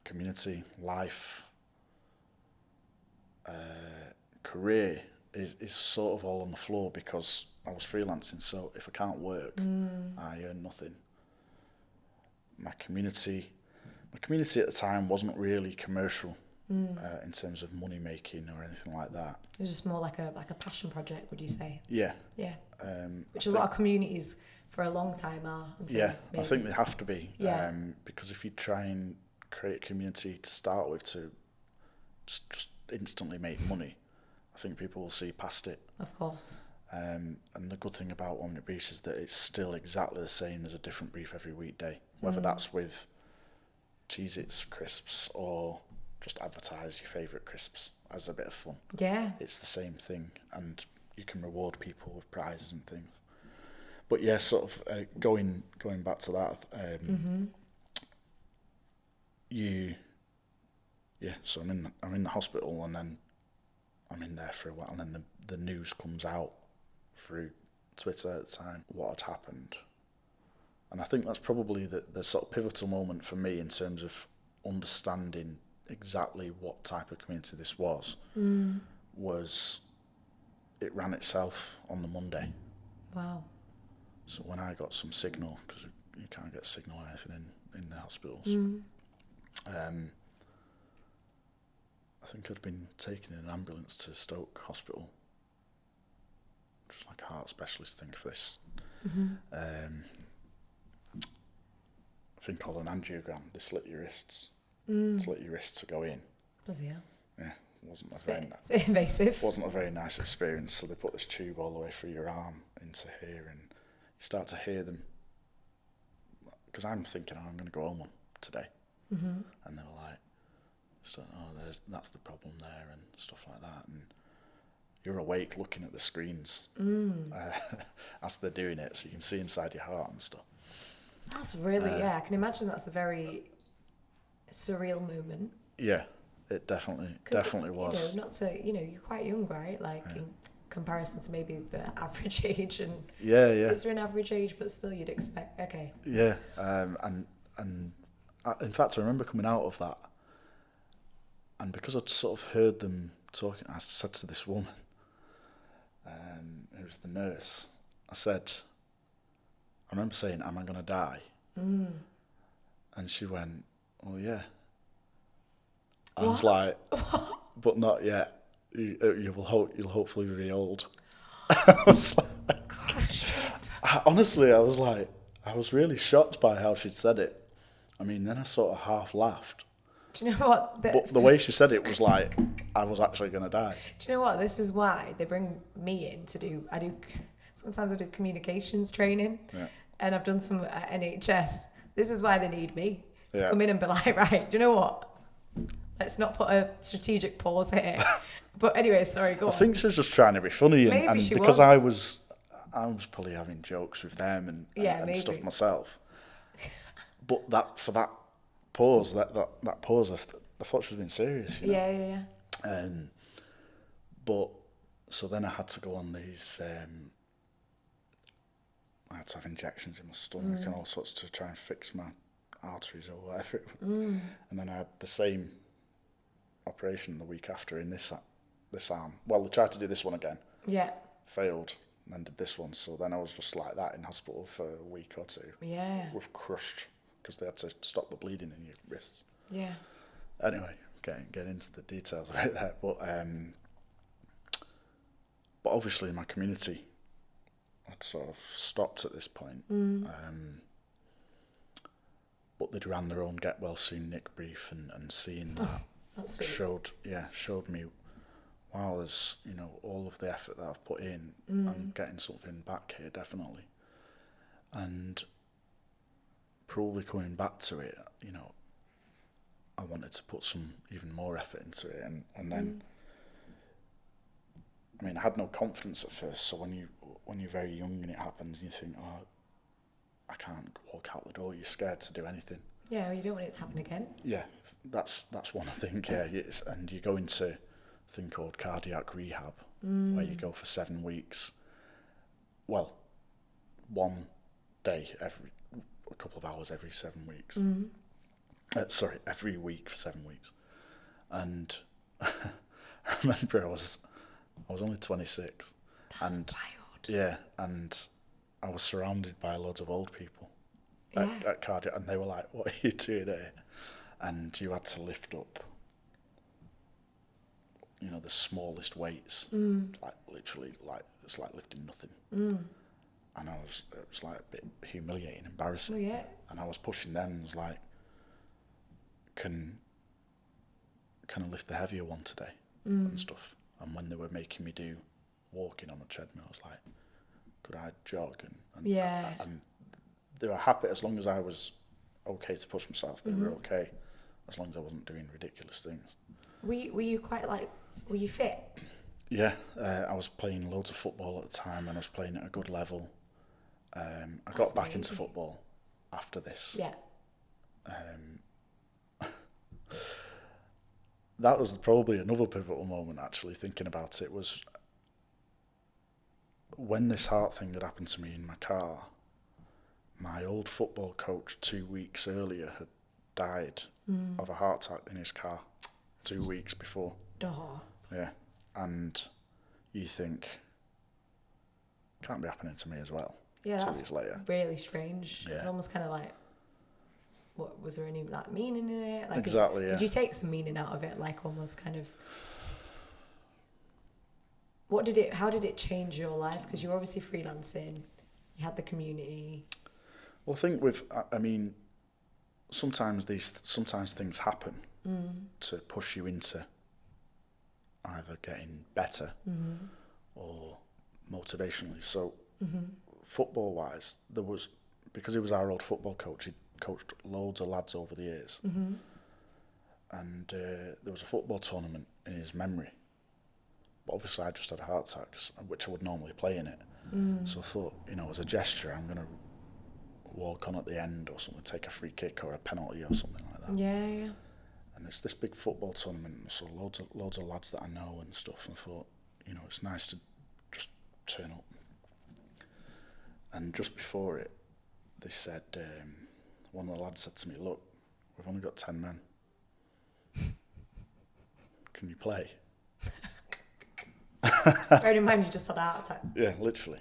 community, life, career is sort of all on the floor, because I was freelancing. So if I can't work, I earn nothing. My community at the time wasn't really commercial in terms of money making or anything like that. It was just more like a passion project, would you say? Yeah. Yeah. Which a lot of communities for a long time are. Yeah, maybe. I think they have to be. Yeah. Because if you try and create a community to start with to just instantly make money, I think people will see past it. Of course. And the good thing about 1 Minute Briefs is that it's still exactly the same. There's a different brief every weekday, whether that's with Cheez-Its crisps or just advertise your favourite crisps as a bit of fun. Yeah. It's the same thing, and you can reward people with prizes and things. But yeah, sort of going back to that, so I'm in the hospital, and then I'm in there for a while, and then the news comes out through Twitter at the time what had happened. And I think that's probably the sort of pivotal moment for me in terms of understanding exactly what type of community this was it ran itself on the Monday. Wow. So when I got some signal, because you can't get signal or anything in the hospitals, I think I'd been taken in an ambulance to Stoke Hospital, just like a heart specialist thing for this thing called an angiogram. They slit your wrists. Slit your wrists to go in. Bloody hell. Yeah, it's a bit invasive. Wasn't a very nice experience. So they put this tube all the way through your arm into here, and you start to hear them. Because I'm thinking, I'm going to go home today, and they were like, so, that's the problem there, and stuff like that. And you're awake looking at the screens as they're doing it, so you can see inside your heart and stuff. That's really, I can imagine that's a very surreal moment. Yeah, it definitely was. You know, not to, you're quite young, right? Like in comparison to maybe the average age, and is there an average age? But still, you'd expect. Okay. Yeah, and in fact, I remember coming out of that, and because I'd sort of heard them talking, I said to this woman, who was the nurse, I remember saying, "Am I going to die?" And she went, "Oh yeah." I was like, "But not yet. You'll hopefully be old." I was like, gosh. Honestly, I was really shocked by how she'd said it. I mean, then I sort of half laughed. Do you know what? But the way she said it was like I was actually going to die. Do you know what? This is why they bring me in to do. Sometimes I do communications training, and I've done some at NHS. This is why they need me to come in and be like, right, do you know what? Let's not put a strategic pause here. But anyway, sorry, go on. I think she was just trying to be funny, and because I was probably having jokes with them and stuff myself. But that pause, that pause, I thought she was being serious. Yeah. But so then I had to go on these. I had to have injections in my stomach and all sorts to try and fix my arteries or whatever. And then I had the same operation the week after in this arm. Well, they tried to do this one again. Yeah. Failed, and then did this one. So then I was just like that in hospital for a week or two. Yeah. With crushed, because they had to stop the bleeding in your wrists. Yeah. Anyway, get into the details right there. But obviously my community had sort of stopped at this point. But they'd ran their own Get Well Soon Nick brief, and seeing that showed me, wow, there's all of the effort that I've put in, I'm getting something back here definitely. And probably coming back to it, I wanted to put some even more effort into it, and then I mean, I had no confidence at first. So when you're very young and it happens, and you think, oh, I can't walk out the door. You're scared to do anything. Yeah, well, you don't want it to happen again. Yeah, that's one thing. Yeah, and you go into a thing called cardiac rehab, where you go for 7 weeks. Well, one day a couple of hours every 7 weeks. Every week for 7 weeks. And I remember I was only 26. That's and wild. Yeah, and I was surrounded by loads of old people at cardio, and they were like, "What are you doing here?" And you had to lift up, the smallest weights, like literally, like it's like lifting nothing. And it was like a bit humiliating, embarrassing. Oh, yeah. And I was pushing them, and was like, can I lift the heavier one today and stuff. And when they were making me do walking on a treadmill, I was like, could I jog? And they were happy as long as I was okay to push myself. They were okay as long as I wasn't doing ridiculous things. Were you fit? Yeah, I was playing loads of football at the time, and I was playing at a good level. I got back into football after this. Yeah. That was probably another pivotal moment, actually, thinking about it, was when this heart thing had happened to me in my car. My old football coach 2 weeks earlier had died of a heart attack in his car 2 weeks before. Oh. Yeah, and you think, can't be happening to me as well. Yeah, 2 that's weeks later. Really strange. Yeah. It's almost kind of like, what was there any like meaning in it? Like, exactly. Did you take some meaning out of it? Like almost kind of. How did it change your life? Because you're obviously freelancing. You had the community. Well, I mean, sometimes things happen to push you into either getting better or motivationally. So, football-wise, because he was our old football coach, he coached loads of lads over the years. And there was a football tournament in his memory. But obviously I just had a heart attack, which I would normally play in it. So I thought, as a gesture, I'm going to walk on at the end or something, take a free kick or a penalty or something like that. Yeah. And it's this big football tournament, so loads of lads that I know and stuff, and I thought, it's nice to just turn up. And just before it, they said, one of the lads said to me, "Look, we've only got 10 men. Can you play?" Bear in mind you just had a heart attack. Yeah, literally.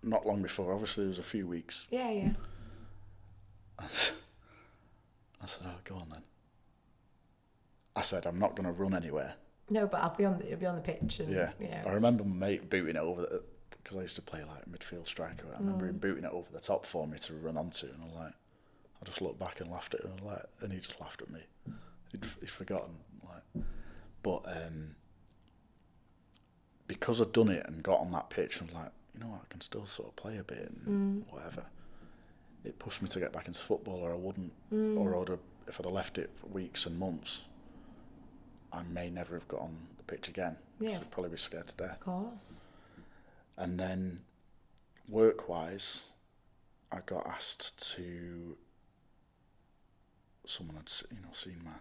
Not long before, obviously there was a few weeks. Yeah. I said, "Oh, go on then." I said, "I'm not going to run anywhere." No, but you'll be on the pitch. And, yeah. I remember my mate booting it over, because I used to play like midfield striker. I remember him booting it over the top for me to run onto, and I just looked back and laughed at him, and he just laughed at me. He'd forgotten, but because I'd done it and got on that pitch, and I can still sort of play a bit and whatever. It pushed me to get back into football, or I wouldn't, or if I'd have left it for weeks and months, I may never have got on the pitch again. Yeah, I'd probably be scared to death. Of course. And then, work-wise, I got asked to. Someone had seen my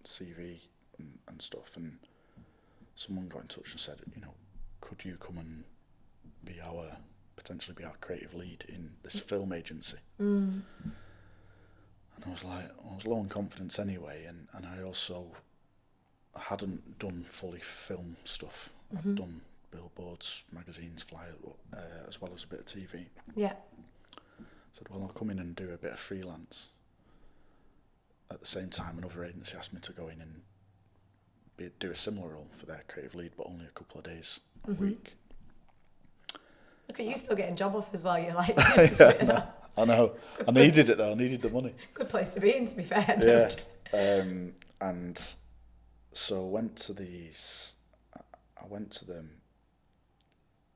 CV and stuff, and someone got in touch and said, could you come and potentially be our creative lead in this film agency? And I was low on confidence anyway, and I also hadn't done fully film stuff. I'd done billboards, magazines, flyers, as well as a bit of TV. Yeah. I said, well, I'll come in and do a bit of freelance. At the same time, another agency asked me to go in and do a similar role for their creative lead, but only a couple of days a week. Look at you still getting job offers while you're like... I know. I needed it though. I needed the money. Good place to be in, to be fair. Yeah. And so I went to them,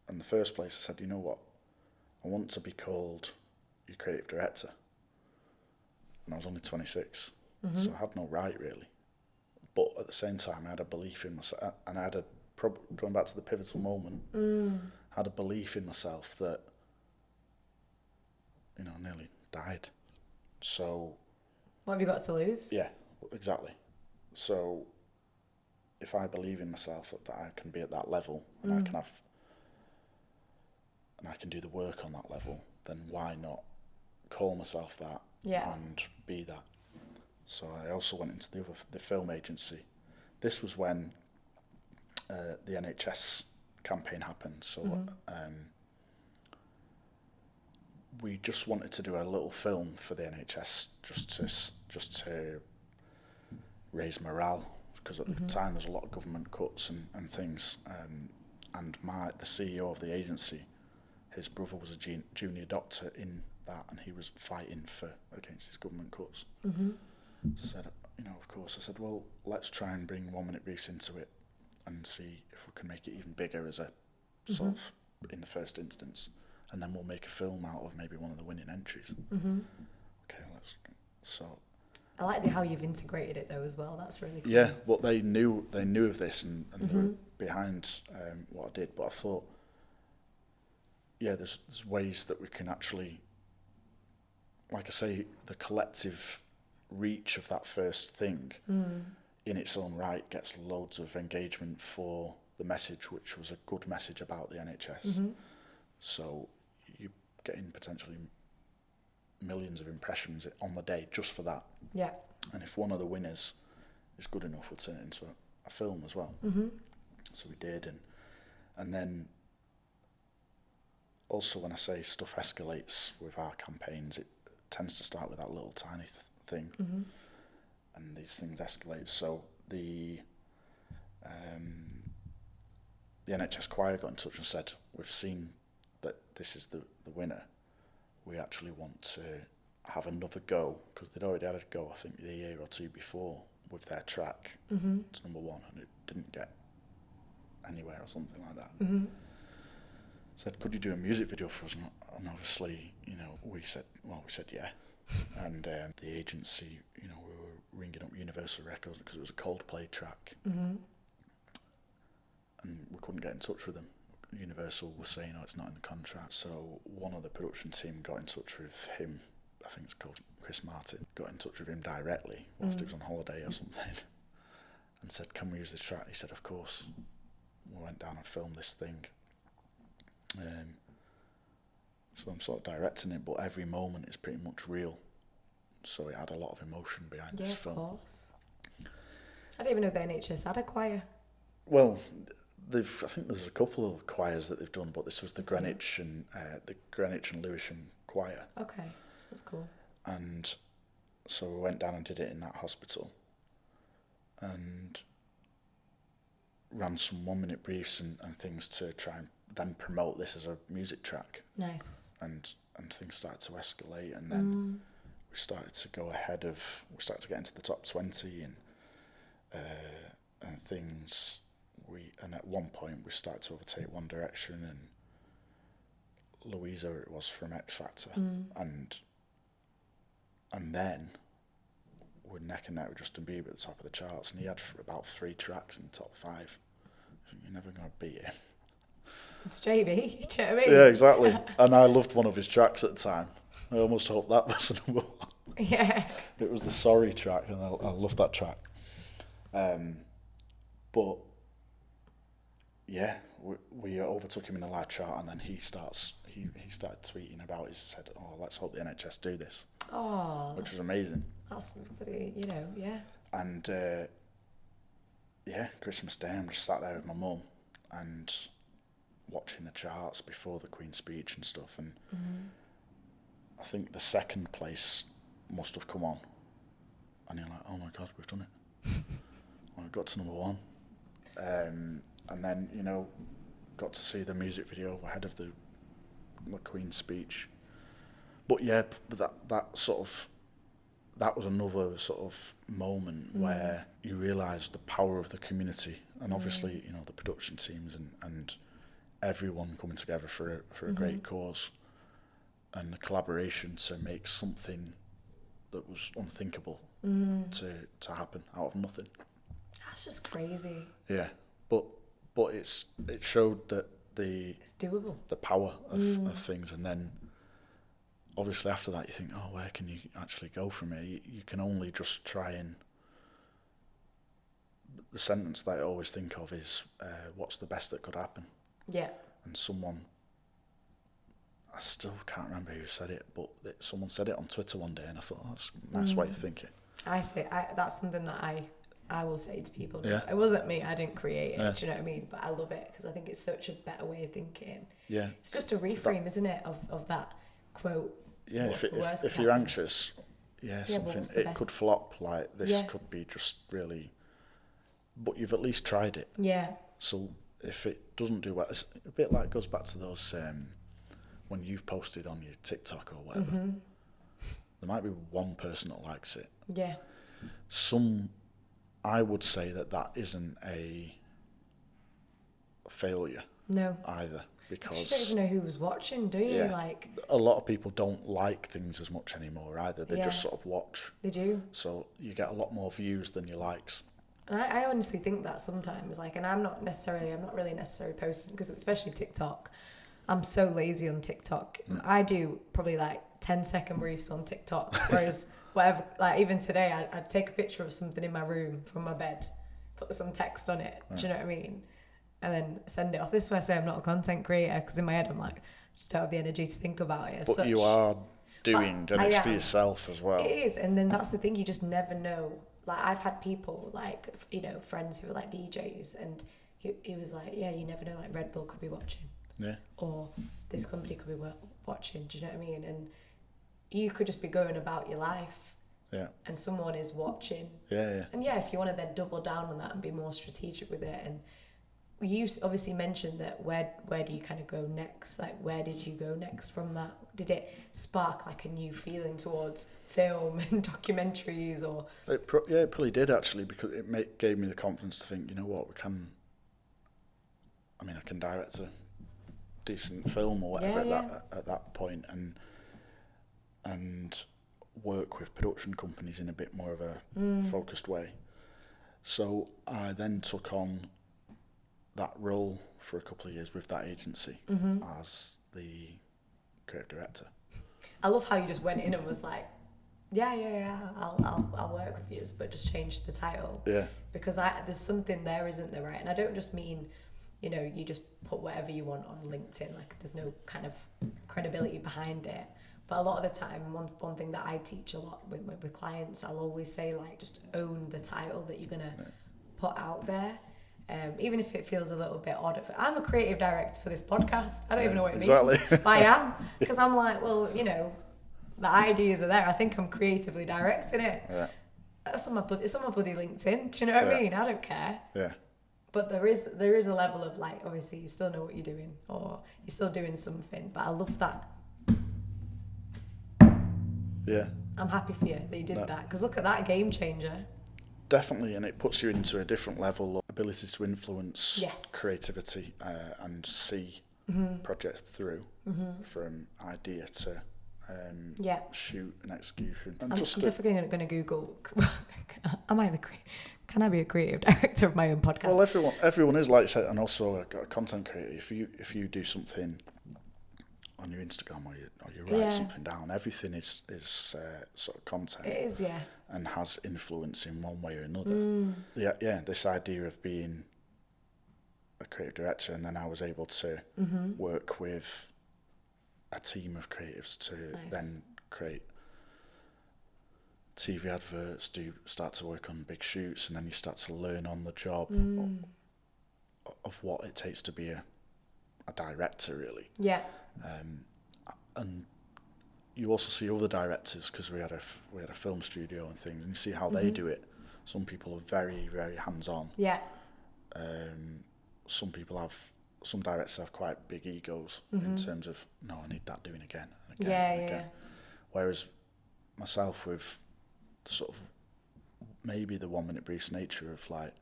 and the first place I said, you know what? I want to be called your creative director. And I was only 26, so I had no right really. But at the same time, I had a belief in myself, and I had going back to the pivotal moment, I had a belief in myself that, I nearly died. So... What have you got to lose? Yeah, exactly. So if I believe in myself that I can be at that level and I can do the work on that level, then why not call myself that and be that? So I also went into the film agency. This was when the NHS campaign happened. So we just wanted to do a little film for the NHS just to raise morale, because at the time there's a lot of government cuts and things. And the CEO of the agency, his brother was a junior doctor in that, and he was fighting against these government cuts. Said, of course, I said, well, let's try and bring 1 minute briefs into it and see if we can make it even bigger as a sort of in the first instance, and then we'll make a film out of maybe one of the winning entries. Okay, so. I like how you've integrated it though as well. That's really cool. Yeah, well, they knew of this and they were behind what I did, but I thought, there's ways that we can actually, like I say, the collective reach of that first thing in its own right gets loads of engagement for the message, which was a good message about the NHS. So you're getting potentially millions of impressions on the day just for that. Yeah. And if one of the winners is good enough, we'll turn it into a film as well. So we did, and then also when I say stuff escalates with our campaigns, it tends to start with that little tiny thing, and these things escalate. So the NHS choir got in touch and said, we've seen that this is the winner. We actually want to have another go, because they'd already had a go, I think, the year or two before with their track to number one, and it didn't get anywhere or something like that. Said, could you do a music video for us? And obviously, we said yeah. And the agency, we were ringing up Universal Records because it was a Coldplay track. And we couldn't get in touch with them. Universal was saying, it's not in the contract. So one of the production team got in touch with him, I think it's called Chris Martin, got in touch with him directly whilst he was on holiday or something, and said, can we use this track? He said, of course. We went down and filmed this thing. So I'm sort of directing it, but every moment is pretty much real. So it had a lot of emotion behind this film. Yeah, of course. I didn't even know the NHS had a choir. Well, I think there's a couple of choirs that they've done, but this was the Greenwich and Lewisham choir. Okay, that's cool. And so we went down and did it in that hospital, and ran some 1 minute briefs and things to try and then promote this as a music track. Nice. And things started to escalate, and then we started to get into the top 20 and things. And at one point we started to overtake One Direction and Louisa, it was, from X Factor, and then we're neck and neck with Justin Bieber at the top of the charts, and he had about 3 tracks in the top 5. I think you're never going to beat him. It's JB, do you know what I mean? Yeah, exactly. And I loved one of his tracks at the time. I almost hoped that was the number one. Yeah. It was the Sorry track, and I loved that track. But yeah, we overtook him in the live chart, and then he started tweeting about it. He said, let's hope the NHS do this. Oh. Which was amazing. That's pretty, yeah. And Christmas Day, I'm just sat there with my mum and watching the charts before the Queen's speech and stuff, and I think the second place must have come on, and you're like, oh my God, we've done it. Well, I got to number 1, and then got to see the music video ahead of the Queen's speech. But yeah, that was another sort of moment where you realise the power of the community, and obviously the production teams and everyone coming together for a great cause, and the collaboration to make something that was unthinkable to happen out of nothing. That's just crazy. Yeah, but it showed that it's doable. The power of things, and then obviously after that you think, where can you actually go from here? You can only just try and the sentence that I always think of is, what's the best that could happen? Yeah. And someone, I still can't remember who said it, but someone said it on Twitter one day, and I thought, oh, that's a nice way of thinking. That's something that I will say to people. Yeah. It wasn't me, I didn't create it, Yeah. do you know what I mean? But I love it because I think it's such a better way of thinking. Yeah. It's just a reframe, isn't it, of that quote. Yeah, what's the worst if could you're happen? anxious, but something, what's the it best? could flop, like this Yeah. could be just really, but you've at least tried it. Yeah. So if it doesn't do well, it's a bit like, goes back to those, when you've posted on your TikTok or whatever, there might be one person that likes it. Yeah. I would say that isn't a failure No. either, because You don't even know who was watching, do you? Yeah. Like, a lot of people don't like things as much anymore either. They just Yeah. sort of watch. they do. So you get a lot more views than your likes. And I honestly think that sometimes, like, and I'm not really necessarily posting, because especially TikTok, I'm so lazy on TikTok. I do probably like 10-second briefs on TikTok, whereas whatever, like even today, I'd take a picture of something in my room from my bed, put some text on it, do you know what I mean? And then send it off. This is why I say I'm not a content creator, because in my head I'm like, I just don't have the energy to think about it as But such. you are doing, and it's for am. yourself as well. It is, and then that's the thing, you just never know. Like, I've had people, like, you know, friends who are like DJs, and he was like, yeah, you never know, like Red Bull could be watching, Yeah. or this company could be watching, do you know what I mean? And you could just be going about your life, Yeah. and someone is watching. Yeah. And yeah, if you want to then double down on that and be more strategic with it, and you obviously mentioned that where do you kind of go next? Like, where did you go next from that? Did it spark like a new feeling towards film and documentaries, or? It probably did actually, because it gave me the confidence to think, you know what, I can direct a decent film or whatever at that point, and work with production companies in a bit more of a focused way. So I then took on that role for a couple of years with that agency as the creative director. I love how you just went in and was like, yeah, I'll work with you, but just change the title. Yeah. Because there's something there, isn't there, right? And I don't just mean, you know, you just put whatever you want on LinkedIn, like there's no kind of credibility behind it. But a lot of the time, one thing that I teach a lot with clients, I'll always say, like, just own the title that you're gonna put out there. Even if it feels a little bit odd. I'm a creative director for this podcast. I don't even know what it means. But I am, because I'm like, well, you know, the ideas are there. I think I'm creatively directing it. Yeah. It's on my bloody LinkedIn. Do you know what I mean? I don't care. Yeah. But there is a level of, like, obviously you still know what you're doing, or you're still doing something. But I love that. Yeah. I'm happy for you that you did that, because look at that, game changer. Definitely, and it puts you into a different level of ability to influence creativity and see projects through from idea to shoot and execution. And I'm definitely going to Google, can I be a creative director of my own podcast? Well, everyone is, like I said, and also a content creator. If you do something on your Instagram or you write something down, everything is sort of content. It is, yeah. And has influence in one way or another. Yeah, this idea of being a creative director, and then I was able to work with a team of creatives to then create TV adverts, start to work on big shoots, and then you start to learn on the job of what it takes to be a director, really. Yeah. And you also see other directors, because we had a film studio and things, and you see how they do it. Some people are very, very hands-on. Yeah. Some directors have quite big egos in terms of, no, I need that doing again and again and again. Yeah. Whereas myself, with sort of maybe the 1 minute briefs nature of, like,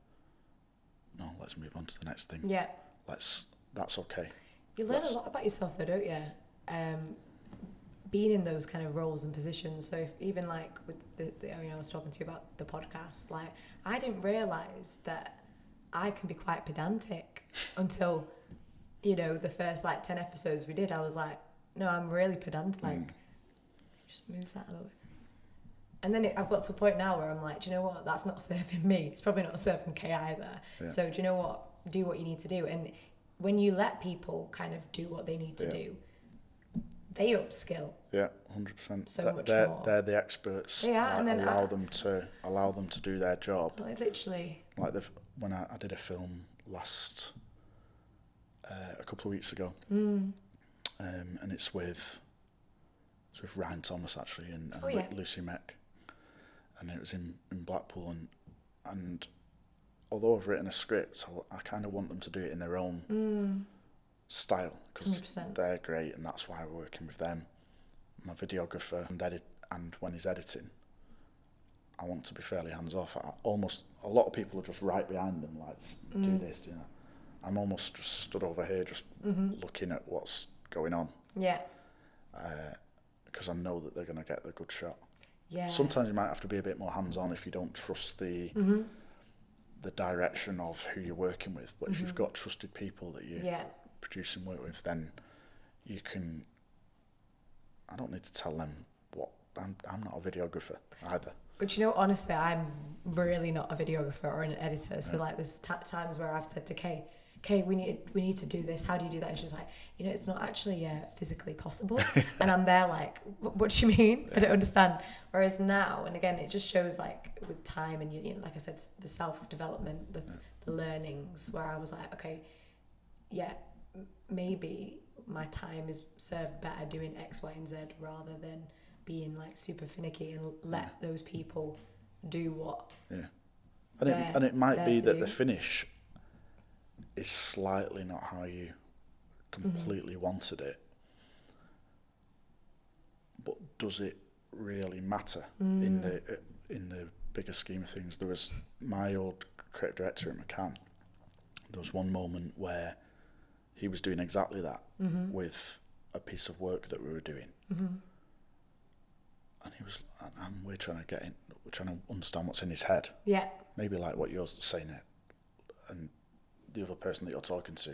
no, let's move on to the next thing. Yeah. That's okay. You learn a lot about yourself though, don't you? Being in those kind of roles and positions. So even like with I was talking to you about the podcast, like, I didn't realise that I can be quite pedantic until, you know, the first like 10 episodes we did. I was like, no, I'm really pedantic. Like, just move that a little bit. And then I've got to a point now where I'm like, do you know what? That's not serving me. It's probably not serving Kay either. Yeah. So do you know what? Do what you need to do. And when you let people kind of do what they need to do, they upskill. Yeah, 100%. So much more. They're the experts. They are, and then allow them to do their job. Like literally. Like when I did a film a couple of weeks ago, and it's with Ryan Thomas actually and Lucy Meck, and it was in Blackpool, and although I've written a script, I kind of want them to do it in their own style, because they're great, and that's why we're working with them. My videographer and when he's editing, I want to be fairly hands off. A lot of people are just right behind them, like do this, do that. I'm almost just stood over here, just looking at what's going on. Yeah. Because I know that they're going to get the good shot. Yeah. Sometimes you might have to be a bit more hands-on if you don't trust the direction of who you're working with. But if you've got trusted people that you're producing work with, then you can. I don't need to tell them what. I'm not a videographer either. But you know, honestly, I'm really not a videographer or an editor. So like, there's times where I've said to Kay, we need to do this. How do you do that? And she was like, it's not actually physically possible. And I'm there like, what do you mean? I don't understand. Whereas now, and again, it just shows like with time and you know, like I said, the self-development, the learnings, where I was like, okay, maybe my time is served better doing X, Y, and Z rather than being like super finicky and let those people do what. Yeah, and it might be that the finish is slightly not how you completely wanted it, but does it really matter in the bigger scheme of things? There was my old creative director at McCann. There was one moment where he was doing exactly that with a piece of work that we were doing, and we're trying to understand what's in his head. Yeah, maybe like what you're saying it, and the other person that you're talking to,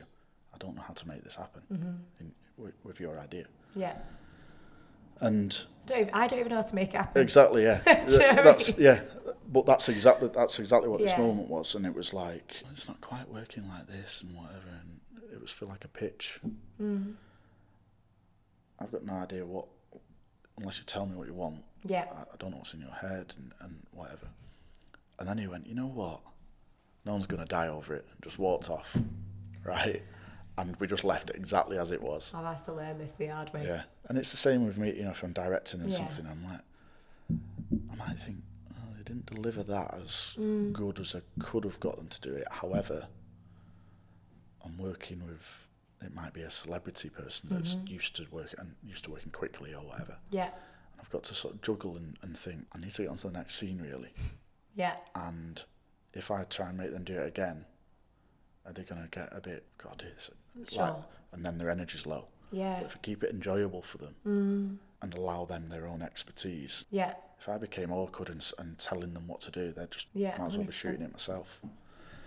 I don't know how to make this happen with your idea. Yeah. And I don't even know how to make it happen. Exactly, yeah. But that's exactly what this moment was, and it was like, it's not quite working like this and whatever, and it was for like a pitch. I've got no idea what, unless you tell me what you want. Yeah. I don't know what's in your head and whatever. And then he went, you know what? No one's going to die over it. And just walked off, right? And we just left it exactly as it was. I've had to learn this the hard way. Yeah. And it's the same with me, if I'm directing and something, I might think, oh, they didn't deliver that as good as I could have got them to do it. However, I'm working with, it might be a celebrity person that's used to working quickly or whatever. Yeah. And I've got to sort of juggle and think, I need to get on to the next scene really. Yeah. And if I try and make them do it again, are they going to get a bit, gotta do this? Sure. And then their energy's low. Yeah. But if I keep it enjoyable for them and allow them their own expertise, if I became awkward and telling them what to do, they just might as well be shooting it myself.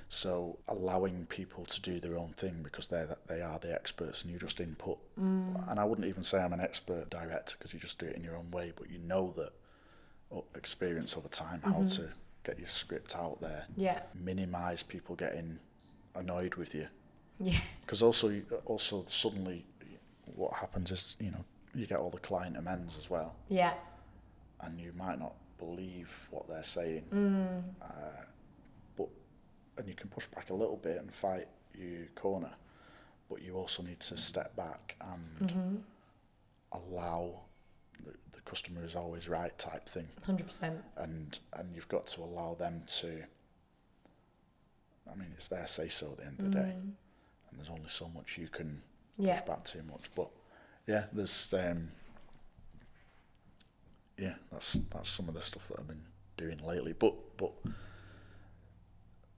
So allowing people to do their own thing because they are the experts and you just input. And I wouldn't even say I'm an expert director because you just do it in your own way, but you know that experience over time how to get your script out there. Yeah. Minimise people getting annoyed with you. Yeah. Because also suddenly what happens is, you get all the client amends as well. Yeah. And you might not believe what they're saying. And you can push back a little bit and fight your corner, but you also need to step back and allow the customer is always right type thing. 100%. And you've got to allow them to, it's their say so at the end of the day, and there's only so much you can push back too much. But yeah, there's that's some of the stuff that I've been doing lately. But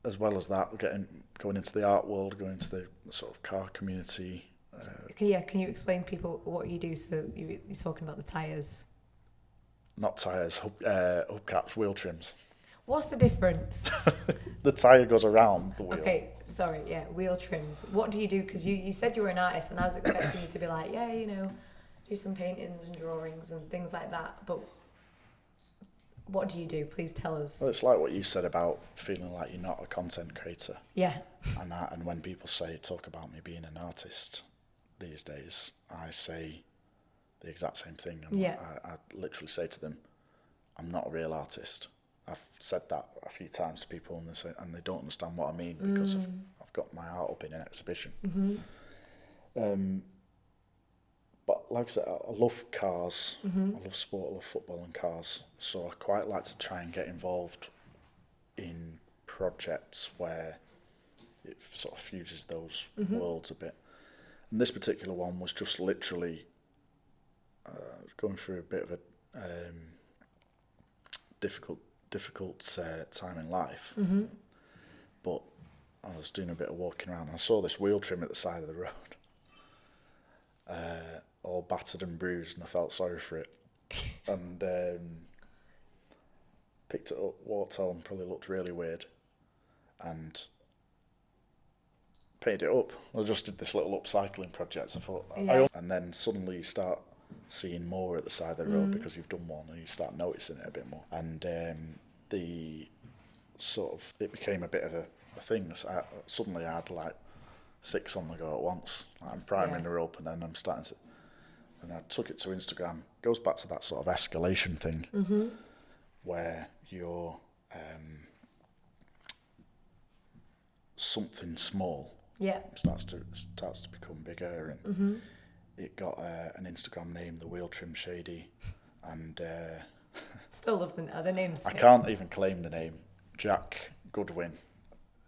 as well as that, going into the art world, going into the sort of car community. Can you explain to people what you do? So you're talking about the tyres. Not tyres, hubcaps, wheel trims. What's the difference? The tyre goes around the wheel. Okay, sorry, wheel trims. What do you do? Because you said you were an artist, and I was expecting you to be like, do some paintings and drawings and things like that. But What do you do? Please tell us. Well, it's like what you said about feeling like you're not a content creator. Yeah. And when people talk about me being an artist these days, I say the exact same thing. I literally say to them, I'm not a real artist. I've said that a few times to people, and they don't understand what I mean because I've got my art up in an exhibition. But like I said, I love cars. I love sport, I love football and cars. So I quite like to try and get involved in projects where it sort of fuses those worlds a bit. And this particular one was just literally going through a bit of a difficult time in life. But I was doing a bit of walking around and I saw this wheel trim at the side of the road. All battered and bruised, and I felt sorry for it. And picked it up, walked home, probably looked really weird, and painted it up. I just did this little upcycling project. I thought, and then suddenly you start seeing more at the side of the road because you've done one, and you start noticing it a bit more. And it became a bit of a thing. So suddenly I had like 6 on the go at once. I'm priming her up, and then I'm starting to. And I took it to Instagram. Goes back to that sort of escalation thing, where you're something small starts to become bigger, and it got an Instagram name, the Wheel Trim Shady, and still love the other names. I can't even claim the name. Jack Goodwin,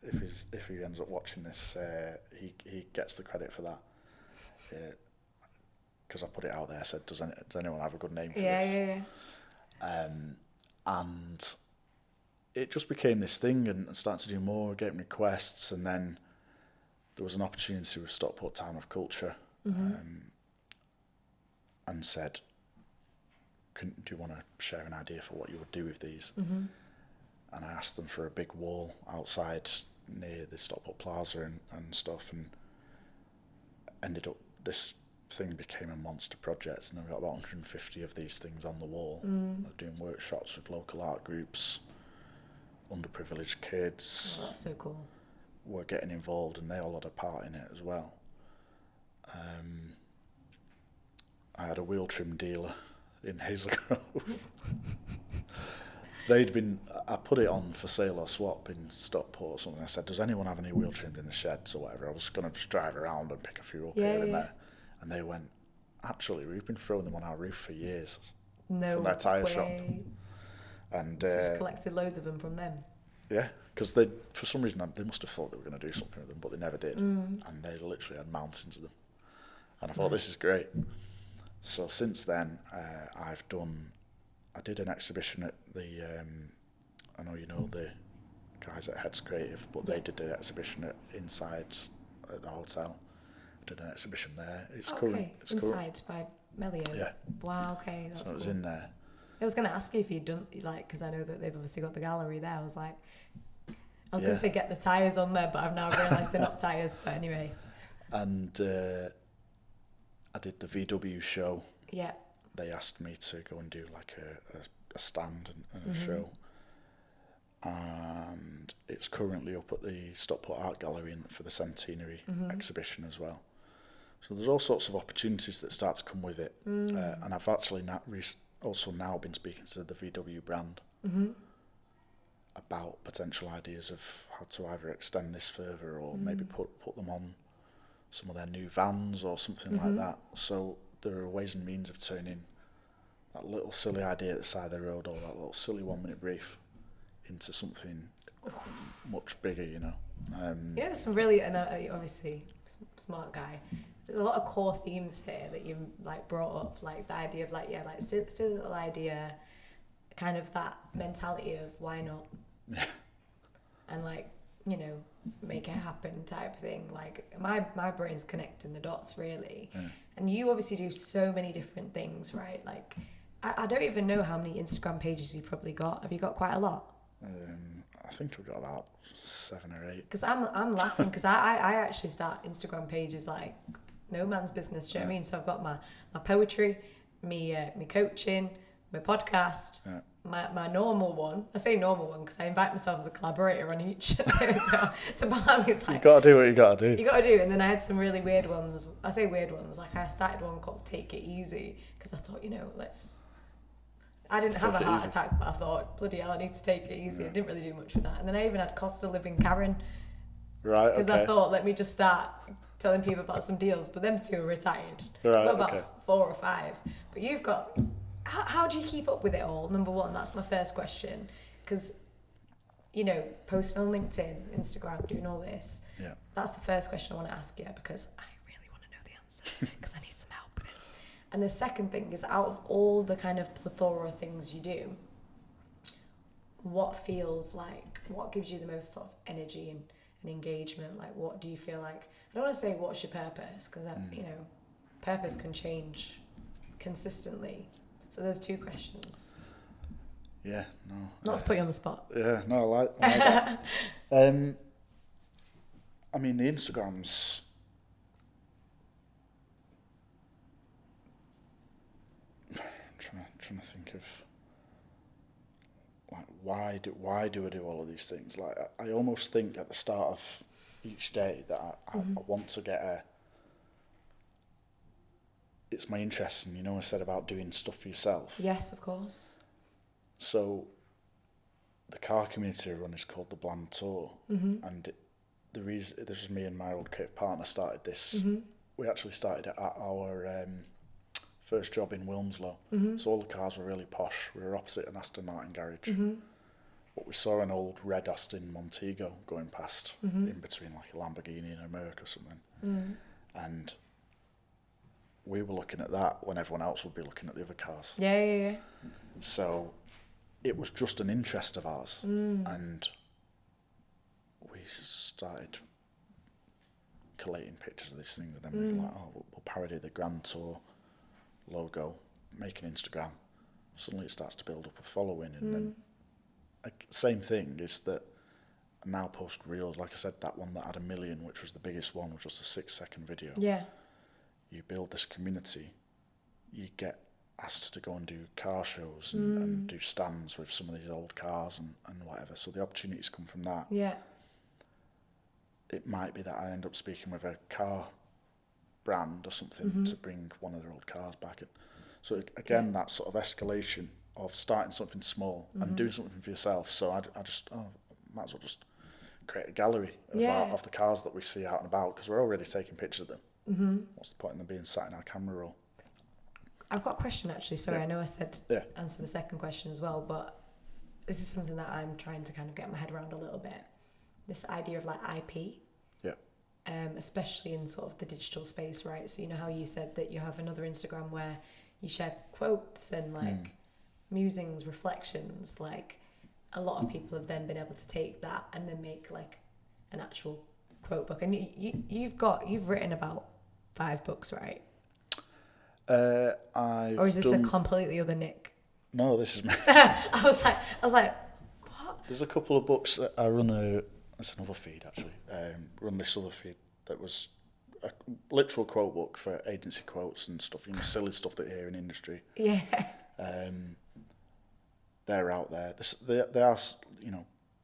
if he ends up watching this, he gets the credit for that. Because I put it out there, I said, does anyone have a good name for this? And it just became this thing, and started to do more, getting requests, and then there was an opportunity with Stockport Town of Culture, and said, do you want to share an idea for what you would do with these? And I asked them for a big wall outside near the Stockport Plaza and stuff, and ended up, this thing became a monster project, and I've got about 150 of these things on the wall. I'm doing workshops with local art groups, underprivileged kids. Oh, that's so cool. Were getting involved, and they all had a part in it as well. I had a wheel trim dealer in Hazel Grove. I put it on for sale or swap in Stockport or something. I said, does anyone have any wheel trimmed in the sheds or whatever? I was going to just drive around and pick a few up here and there. And they went, actually, we've been throwing them on our roof for years. No from their tyre shop. And so just collected loads of them from them. Yeah, because they, for some reason, they must have thought they were going to do something with them, but they never did. And they literally had mountains of them. And I thought, this is great. So since then, I did an exhibition at the, I know you know the guys at Heads Creative, but they did an exhibition inside at the hotel. I did an exhibition there. It's inside by Melio. Yeah. Wow. Okay. That's so it was cool. in there. I was going to ask you if you'd done, like, because I know that they've obviously got the gallery there. I was going to say get the tyres on there, but I've now realised they're not tyres. But anyway. And I did the VW show. Yeah. They asked me to go and do like a stand and a show. And it's currently up at the Stockport Art Gallery for the centenary exhibition as well. So there's all sorts of opportunities that start to come with it. And I've actually also now been speaking to the VW brand about potential ideas of how to either extend this further or maybe put them on some of their new vans or something like that. So there are ways and means of turning that little silly idea at the side of the road or that little silly 1-minute brief into something much bigger, you know. There's some really, and obviously smart guy. There's a lot of core themes here that you like brought up, like the idea of like silly little idea, kind of that mentality of why not, and like make it happen type thing. Like my brain's connecting the dots really, and you obviously do so many different things, right? Like I don't even know how many Instagram pages you've probably got. Have you got quite a lot? I think we've got about 7 or 8. Because I'm laughing because I actually start Instagram pages like no man's business. Do you know what I mean? So I've got my poetry, me coaching, my podcast, my normal one. I say normal one because I invite myself as a collaborator on each. So part of me is like, you got to do what you got to do. you got to do. And then I had some really weird ones. I say weird ones. Like I started one called Take It Easy because I thought, I didn't have a heart attack, but I thought, bloody hell, I need to take it easy. I didn't really do much with that. And then I even had cost of living Karen. Right, because I thought, let me just start telling people about some deals. But them two are retired. Right, I've got about 4 or 5. But you've got... How do you keep up with it all? Number one, that's my first question. Because, posting on LinkedIn, Instagram, doing all this, that's the first question I want to ask you because I really want to know the answer because I need some help with it. And the second thing is, out of all the kind of plethora of things you do, what gives you the most sort of energy and engagement? Like, what do you feel like? I don't want to say what's your purpose because, purpose can change consistely. So those 2 questions. Yeah, no. Not to put you on the spot. Yeah, no, I like that. The Instagrams... trying to think of like why do I do all of these things? Like I almost think at the start of each day that I want to get it's my interest, and I said about doing stuff for yourself. Yes, of course. So the car community I run is called the Bland Tour, and the reason this was me and my old creative partner started this. We actually started it at our first job in Wilmslow. So all the cars were really posh. We were opposite an Aston Martin garage. But we saw an old red Aston Montego going past in between like a Lamborghini and a Merc or something. And we were looking at that when everyone else would be looking at the other cars. Yeah. So it was just an interest of ours. And we started collating pictures of these things, and then we were like, we'll parody the Grand Tour logo, make an Instagram. Suddenly it starts to build up a following, and then same thing is that I now post reels. Like I said, that one that had 1 million, which was the biggest one, was just a 6-second video. Yeah. You build this community, you get asked to go and do car shows and do stands with some of these old cars and whatever. So the opportunities come from that. Yeah. It might be that I end up speaking with a car brand or something to bring one of their old cars back. And so again, that sort of escalation of starting something small and doing something for yourself. So I just might as well just create a gallery of the cars that we see out and about, because we're already taking pictures of them. What's the point in them being sat in our camera roll? I've got a question actually. Sorry, I know I said answer the second question as well, but this is something that I'm trying to kind of get my head around a little bit. This idea of like IP. Especially in sort of the digital space, right? So you know how you said that you have another Instagram where you share quotes and like musings, reflections. Like a lot of people have then been able to take that and then make like an actual quote book. And you've written about 5 books, right? Or is this a completely other Nick? No, this is me. I was like, what? There's a couple of books that I run that's another feed actually. Run this other feed that was a literal quote book for agency quotes and stuff, silly stuff that you hear in industry. Yeah. They're out there. They are,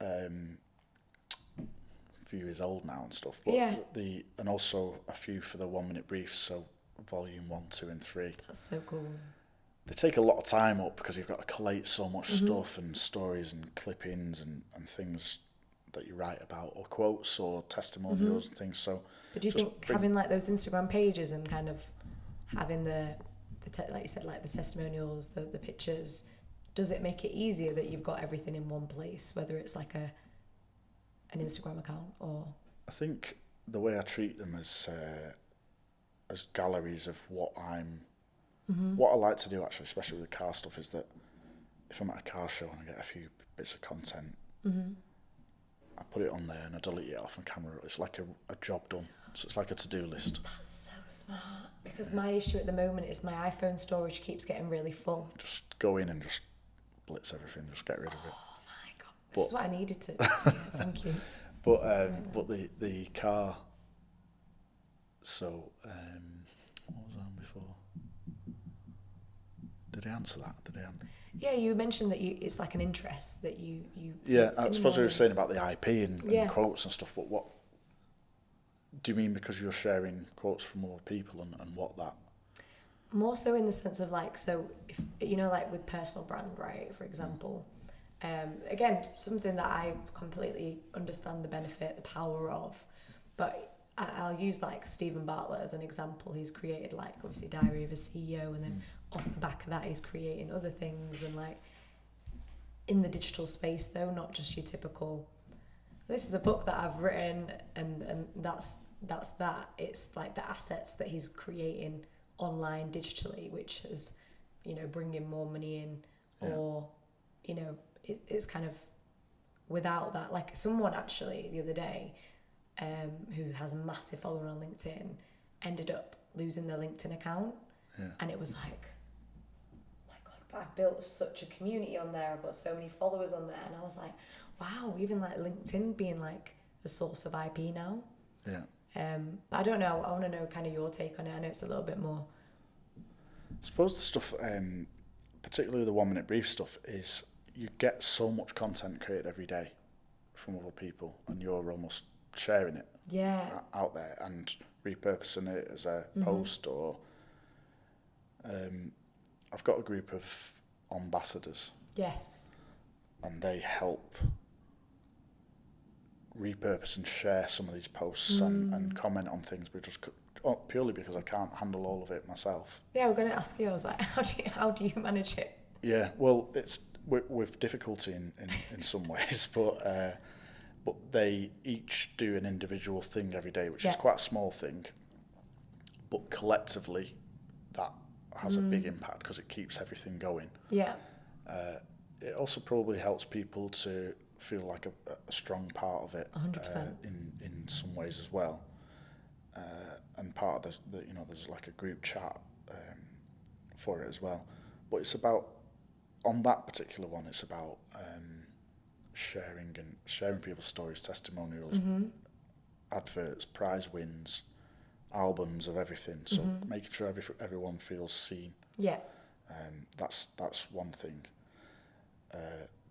a few years old now and stuff. But and also a few for the 1 minute briefs. So volume 1, 2, and 3. That's so cool. They take a lot of time up because you've got to collate so much stuff and stories and clippings and things that you write about, or quotes or testimonials and things. So, but do you think having like those Instagram pages and kind of having like you said, like the testimonials, the pictures, does it make it easier that you've got everything in one place, whether it's like an Instagram account or? I think the way I treat them as galleries of what I like to do actually, especially with the car stuff, is that if I'm at a car show and I get a few bits of content, I put it on there and I delete it off my camera. It's like a job done. So it's like a to-do list. That's so smart. Because my issue at the moment is my iPhone storage keeps getting really full. Just go in and just blitz everything. Just get rid of it. Oh my God. This is what I needed to. Thank you. But the car. So what was I on before? Did he answer that? Yeah, you mentioned that it's like an interest that you. Yeah, I suppose we were saying about the IP and quotes and stuff, but what do you mean because you're sharing quotes from other people and what that? More so in the sense of like, so if you know, like with personal brand, right? For example, again, something that I completely understand the benefit, the power of, but I'll use like Stephen Bartlett as an example. He's created like obviously Diary of a CEO, and then off the back of that he's creating other things, and like in the digital space though, not just your typical, this is a book that I've written and that's that. It's like the assets that he's creating online digitally, which is, you know, bringing more money in, or, you know, it's kind of without that. Like someone actually the other day, who has a massive following on LinkedIn, ended up losing their LinkedIn account, and it was like, oh my God, but I've built such a community on there, I've got so many followers on there, and I was like, wow, even like LinkedIn being like a source of IP now. But I don't know, I want to know kind of your take on it. I know it's a little bit more. I suppose the stuff, particularly the 1 minute brief stuff, is you get so much content created every day from other people, and you're almost sharing it out there and repurposing it as a post, or I've got a group of ambassadors. Yes. And they help repurpose and share some of these posts and comment on things, but just purely because I can't handle all of it myself. Yeah, we're going to ask you. I was like, how do you manage it? Yeah, well, it's with difficulty in some ways, but they each do an individual thing every day, which is quite a small thing, but collectively that has a big impact because it keeps everything going. Yeah. It also probably helps people to feel like a strong part of it. 100%. In some ways as well. And part of the you know, there's like a group chat for it as well. But it's about, on that particular one, it's about sharing people's stories, testimonials, adverts, prize wins, albums of everything. So making sure everyone feels seen. Yeah. That's one thing.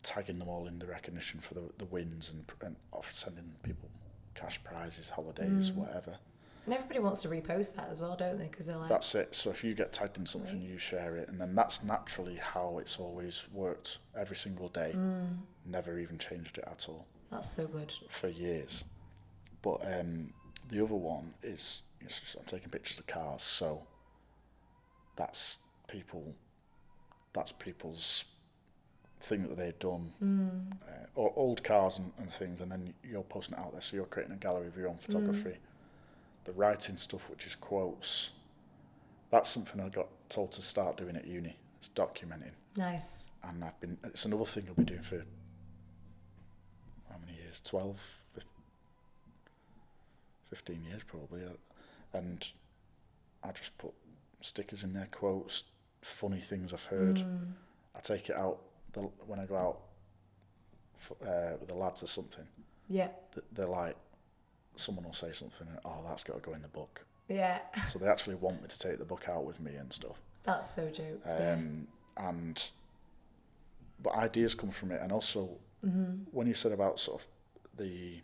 Tagging them all in the recognition for the wins and often sending people cash prizes, holidays, whatever. And everybody wants to repost that as well, don't they? Because they're like... That's it. So if you get tagged in something, you share it. And then that's naturally how it's always worked every single day. Never even changed it at all. That's so good. For years. But the other one is, I'm taking pictures of cars. So that's people's thing that they've done, or old cars and things, and then you're posting it out there, so you're creating a gallery of your own photography. The writing stuff, which is quotes, that's something I got told to start doing at uni. It's documenting. Nice. And it's another thing I'll be doing for how many years? 12, 15 years probably. And I just put stickers in there, quotes, funny things I've heard. I take it out when I go out with the lads or something. Yeah. They're like, someone will say something and, oh, that's got to go in the book. Yeah. So they actually want me to take the book out with me and stuff. That's so jokes. But ideas come from it, and also when you said about sort of the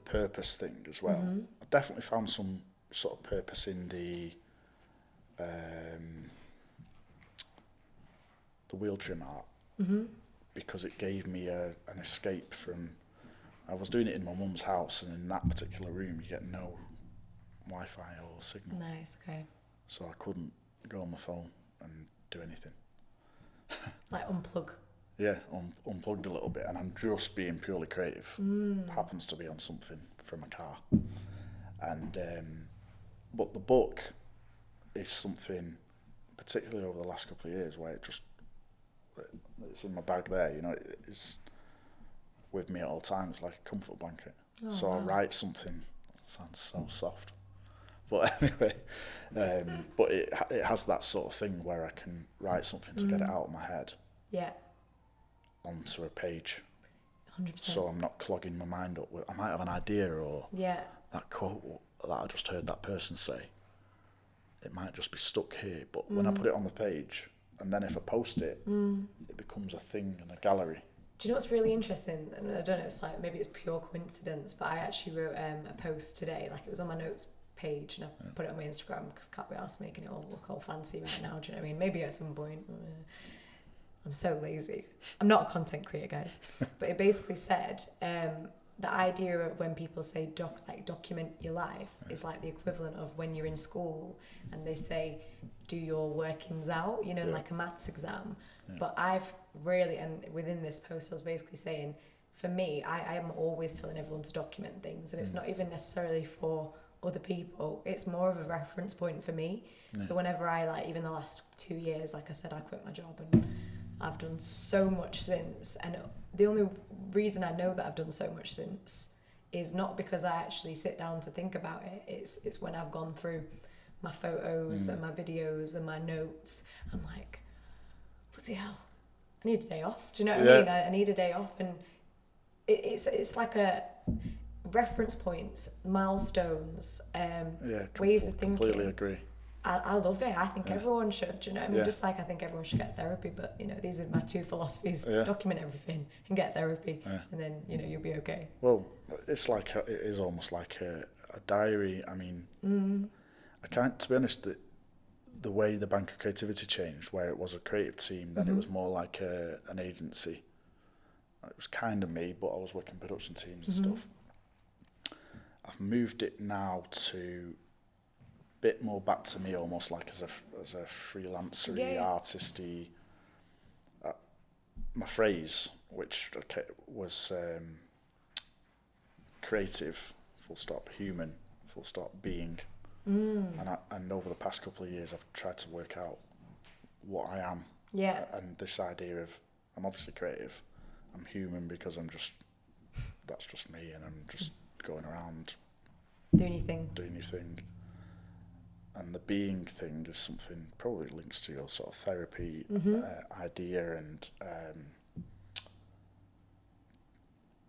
purpose thing as well, I definitely found some sort of purpose in the wheel trim art, because it gave me an escape from. I was doing it in my mum's house, and in that particular room you get no Wi-Fi or signal. Nice, okay. So I couldn't go on my phone and do anything. Like unplug. Yeah, unplugged a little bit, and I'm just being purely creative. Happens to be on something from a car, and but the book is something, particularly over the last couple of years, where it's in my bag there. You know, it's with me at all times, like a comfort blanket. Oh, so wow. I write something. Sounds so soft, but anyway, but it has that sort of thing where I can write something to get it out of my head. Yeah. Onto a page. 100%. So I'm not clogging my mind up with. I might have an idea or that quote that I just heard that person say. it might just be stuck here. But when I put it on the page, and then if I post it, it becomes a thing in a gallery. Do you know what's really interesting? And I don't know, it's like maybe it's pure coincidence, but I actually wrote a post today, like it was on my notes page, and I put it on my Instagram because I can't be arsed making it all look all fancy right now. Do you know what I mean? Maybe at some point. I'm so lazy. I'm not a content creator, guys. But it basically said the idea of when people say document your life is like the equivalent of when you're in school and they say do your workings out, you know, like a maths exam. But I've really, and within this post I was basically saying, for me, I am always telling everyone to document things, and it's not even necessarily for other people, it's more of a reference point for me. So whenever I, like, even the last 2 years, like I said, I quit my job and I've done so much since, and the only reason I know that I've done so much since is not because I actually sit down to think about it, it's when I've gone through my photos and my videos and my notes, I'm like, bloody hell, I need a day off. Do you know what I mean? I need a day off, and it's like a reference points, milestones, ways of thinking. Completely agree. I love it. I think everyone should. Do you know what I mean? Just like I think everyone should get therapy, but you know, these are my two philosophies: document everything and get therapy, and then you know you'll be okay. Well, it's like it is almost like a diary. I mean, I can't. To be honest, the way the Bank of Creativity changed, where it was a creative team, then it was more like an agency. It was kind of me, but I was working production teams and stuff. I've moved it now to bit more back to me, almost like as a freelancer-y, artist-y. My phrase, which was creative, full stop, human, full stop, being. And over the past couple of years, I've tried to work out what I am. Yeah. And this idea of, I'm obviously creative, I'm human because that's just me, and I'm just going around doing your thing. And the being thing is something probably links to your sort of therapy idea, and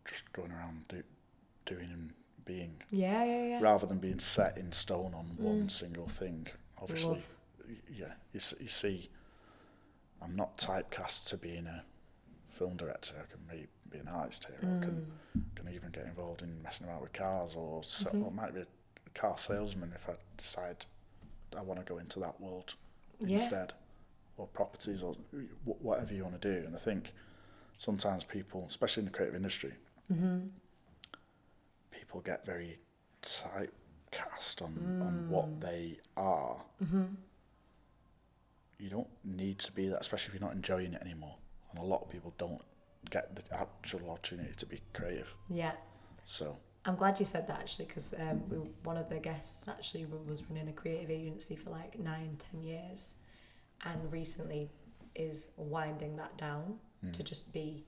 just going around doing and being. Yeah. Rather than being set in stone on one single thing. Obviously, you see, I'm not typecast to being a film director. I can maybe be an artist here, or can even get involved in messing about with cars, or might be a car salesman if I decide I want to go into that world instead, or properties, or whatever you want to do. And I think sometimes people, especially in the creative industry, people get very typecast on what they are. You don't need to be that, especially if you're not enjoying it anymore. And a lot of people don't get the actual opportunity to be creative. Yeah. So I'm glad you said that, actually, because one of the guests actually was running a creative agency for like 9-10 years, and recently is winding that down to just be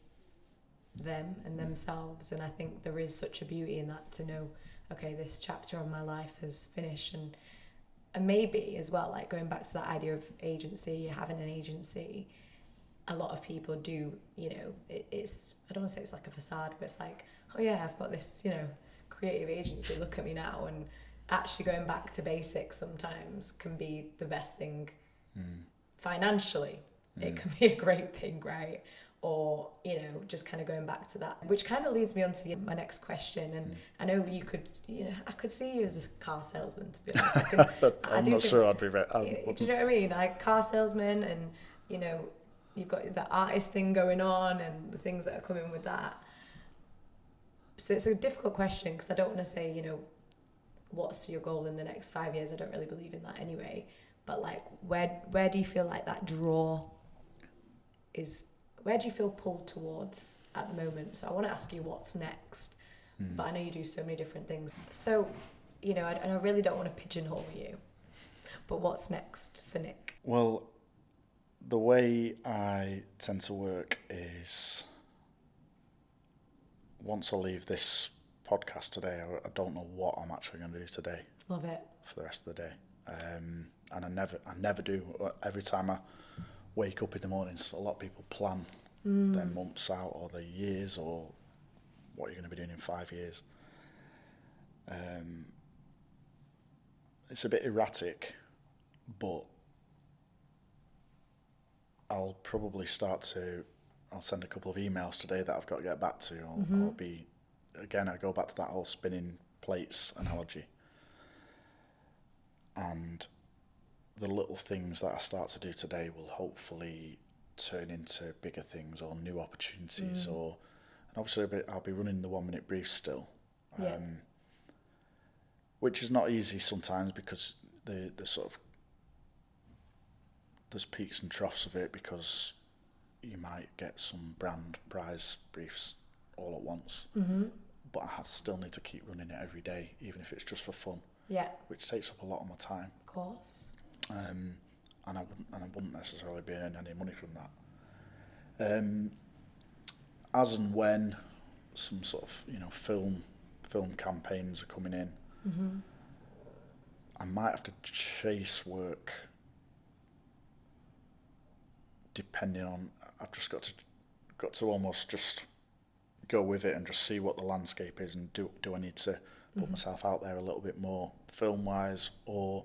them and themselves. And I think there is such a beauty in that, to know, okay, this chapter of my life has finished, and maybe as well, like going back to that idea of agency, having an agency, a lot of people do, you know, it's, I don't want to say it's like a facade, but it's like, oh yeah, I've got this, you know, creative agency, look at me now. And actually going back to basics sometimes can be the best thing. Financially, it can be a great thing, right? Or, you know, just kind of going back to that, which kind of leads me on to my next question. And I know you could, you know, I could see you as a car salesman, to be honest. I'm not sure I'd be very... Do you know what I mean? Like car salesman, and, you know, you've got the artist thing going on and the things that are coming with that. So it's a difficult question, because I don't want to say, you know, what's your goal in the next 5 years? I don't really believe in that anyway. But like, where do you feel like that draw is? Where do you feel pulled towards at the moment? So I want to ask you what's next, but I know you do so many different things. So, you know, and I really don't want to pigeonhole you, but what's next for Nick? Well, the way I tend to work is, once I leave this podcast today, I don't know what I'm actually going to do today. Love it. For the rest of the day. And I never do. Every time I wake up in the mornings, a lot of people plan their months out, or their years, or what you're going to be doing in 5 years. It's a bit erratic, but I'll probably I'll send a couple of emails today that I've got to get back to. I'll be, again, I go back to that whole spinning plates analogy. And the little things that I start to do today will hopefully turn into bigger things or new opportunities. And obviously I'll be running the 1 minute brief still, which is not easy sometimes because the sort of, there's peaks and troughs of it because you might get some brand prize briefs all at once. But I still need to keep running it every day, even if it's just for fun. Yeah. Which takes up a lot of my time. Of course. And I wouldn't necessarily be earning any money from that. As and when some sort of, you know, film campaigns are coming in, I might have to chase work depending on, I've just got to almost just go with it and just see what the landscape is, and do I need to put myself out there a little bit more film wise, or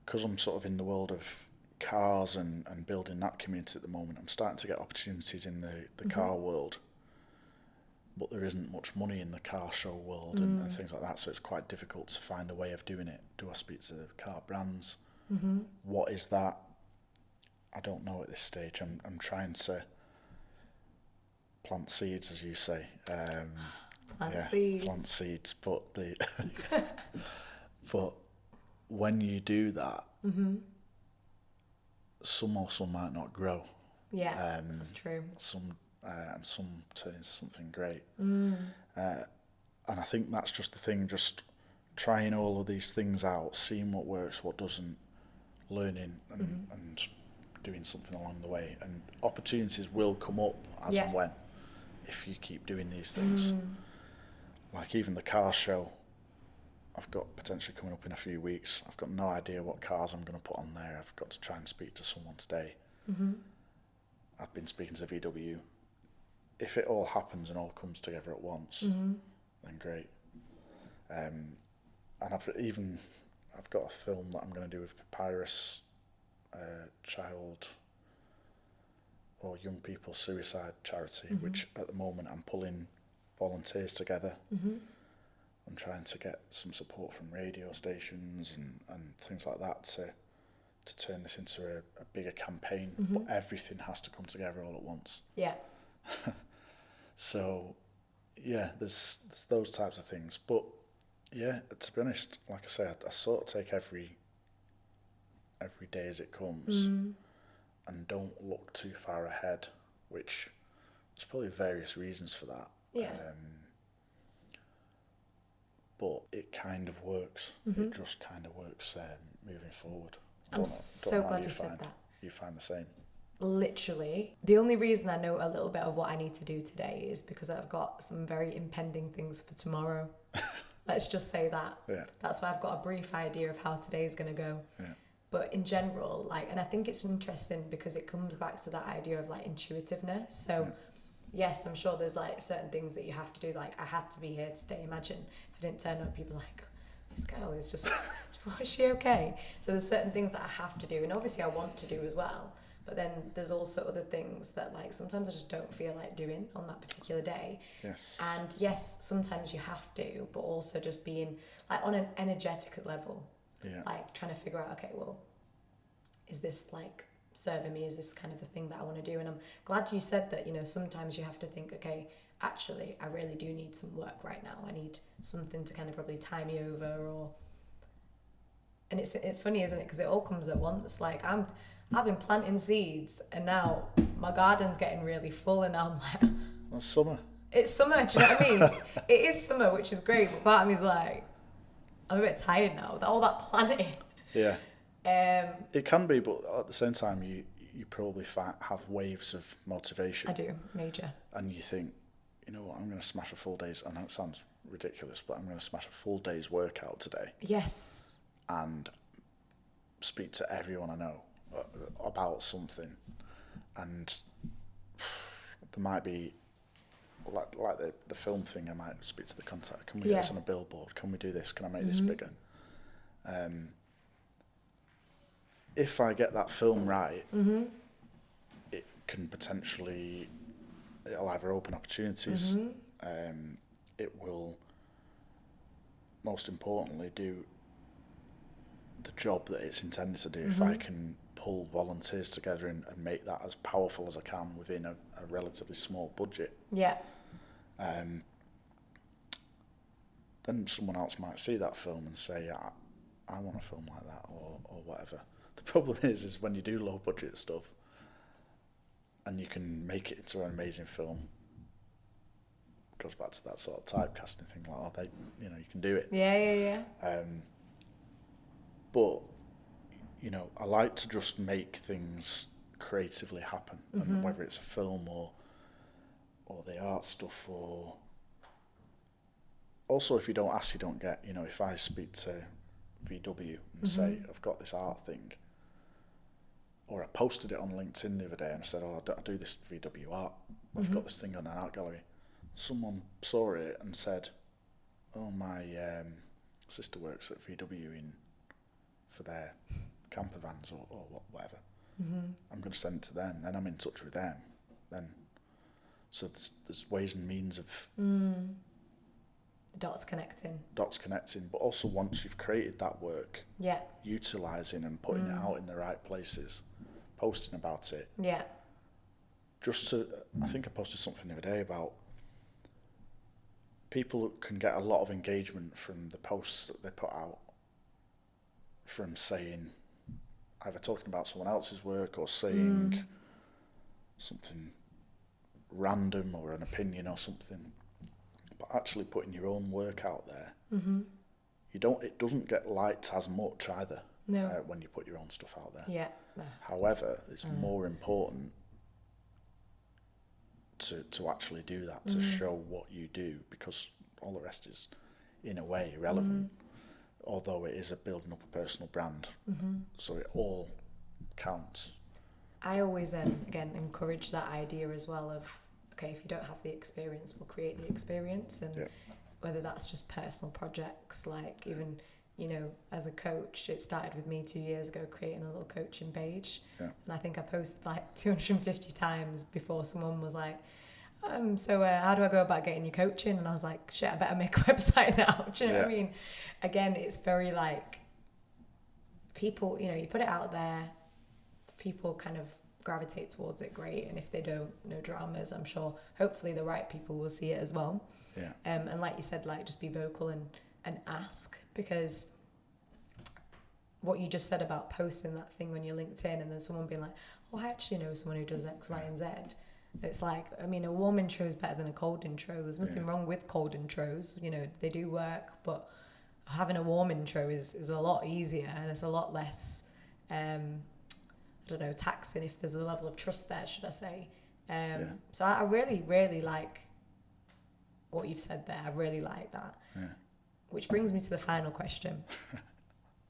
because I'm sort of in the world of cars and building that community at the moment, I'm starting to get opportunities in the car world, but there isn't much money in the car show world and things like that, so it's quite difficult to find a way of doing it. Do I speak to car brands? What is that? I don't know at this stage. I'm trying to plant seeds, as you say. Plant seeds. But but when you do that, some also might not grow. Yeah, that's true. Some turn into something great. And I think that's just the thing. Just trying all of these things out, seeing what works, what doesn't, learning and doing something along the way, and opportunities will come up as and when, if you keep doing these things. Like even the car show I've got potentially coming up in a few weeks, I've got no idea what cars I'm going to put on there. I've got to try and speak to someone today. I've been speaking to VW. If it all happens and all comes together at once, then great. And I've got a film that I'm going to do with Papyrus, child or young people suicide charity, which at the moment I'm pulling volunteers together and trying to get some support from radio stations and things like that to turn this into a bigger campaign. But everything has to come together all at once. Yeah. So yeah, there's those types of things. But yeah, to be honest, like I say, I sort of take every day as it comes and don't look too far ahead, which there's probably various reasons for that. Yeah. But it kind of works. It just kind of works moving forward. I'm so glad you said that. You find the same? Literally. The only reason I know a little bit of what I need to do today is because I've got some very impending things for tomorrow. Let's just say that. Yeah. That's why I've got a brief idea of how today's going to go. Yeah. But in general, and I think it's interesting because it comes back to that idea of intuitiveness. So yes, I'm sure there's certain things that you have to do. I had to be here today. Imagine if I didn't turn up, people are like, this girl is just, is she okay? So there's certain things that I have to do, and obviously I want to do as well. But then there's also other things that sometimes I just don't feel like doing on that particular day. Yes. And yes, sometimes you have to, but also just being on an energetic level. Yeah. Trying to figure out, okay, well, is this serving me? Is this kind of the thing that I want to do? And I'm glad you said that, sometimes you have to think, okay, actually, I really do need some work right now. I need something to kind of probably tie me over and it's funny, isn't it? Because it all comes at once. I've been planting seeds and now my garden's getting really full and now I'm like... Well, summer. It's summer, do you know what I mean? It is summer, which is great, but part of me's I'm a bit tired now, all that planting. Yeah. It can be, but at the same time, you probably have waves of motivation. I do, major. And you think, you know what, I'm going to smash a full day's, and that sounds ridiculous, but I'm going to smash a full day's workout today. Yes. And speak to everyone I know about something. And there might be, like the film thing, I might speak to the contact. Can we get this on a billboard? Can we do this? Can I make this bigger? if I get that film right, it can potentially, it'll either open opportunities, it will most importantly do the job that it's intended to do. If I can pull volunteers together and make that as powerful as I can within a relatively small budget, then someone else might see that film and say, I want a film like that, or whatever. The problem is when you do low budget stuff and you can make it into an amazing film, it goes back to that sort of typecasting thing, like, you can do it. Yeah. But, I like to just make things creatively happen, and whether it's a film or the art stuff, or also if you don't ask, you don't get. If I speak to VW and say, I've got this art thing, or I posted it on LinkedIn the other day and I said, I do this VW art, I've got this thing on an art gallery. Someone saw it and said, my sister works at VW for their camper vans or whatever. I'm going to send it to them, then I'm in touch with them. So there's ways and means of dots connecting, but also once you've created that work, utilising and putting it out in the right places, posting about it. I think I posted something the other day about people can get a lot of engagement from the posts that they put out, from saying, either talking about someone else's work or saying something random or an opinion or something, but actually putting your own work out there, it doesn't get liked as much either. When you put your own stuff out there. However, it's more important to actually do that, to show what you do, because all the rest is in a way irrelevant, although it is building up a personal brand. So it all counts. I always again encourage that idea as well of, okay, if you don't have the experience, we'll create the experience, and whether that's just personal projects, like even as a coach, it started with me 2 years ago creating a little coaching page, and I think I posted like 250 times before someone was like, so how do I go about getting your coaching? And I was like, shit, I better make a website now. Do you know what I mean? Again, it's very like people, you put it out there, people kind of gravitate towards it, great, and if they don't, no dramas. I'm sure hopefully the right people will see it as well. And like you said, like, just be vocal and ask, because what you just said about posting that thing on your LinkedIn and then someone being like, I actually know someone who does X, Y, and Z. It's like, a warm intro is better than a cold intro. There's nothing wrong with cold intros. They do work, but having a warm intro is a lot easier, and it's a lot less, taxing, if there's a level of trust there, should I say. So I really, really like what you've said there. I really like that. Which brings me to the final question.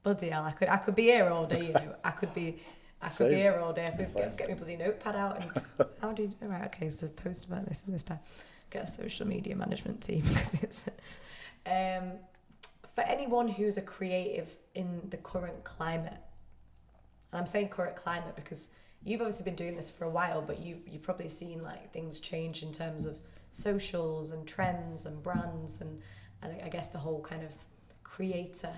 Bloody hell, I could be here all day, I could be here all day. I could get my bloody notepad out and right, okay, so post about this and this time. Get a social media management team, because it's for anyone who's a creative in the current climate. And I'm saying current climate because you've obviously been doing this for a while, but you've probably seen like things change in terms of socials and trends and brands and I guess the whole kind of creator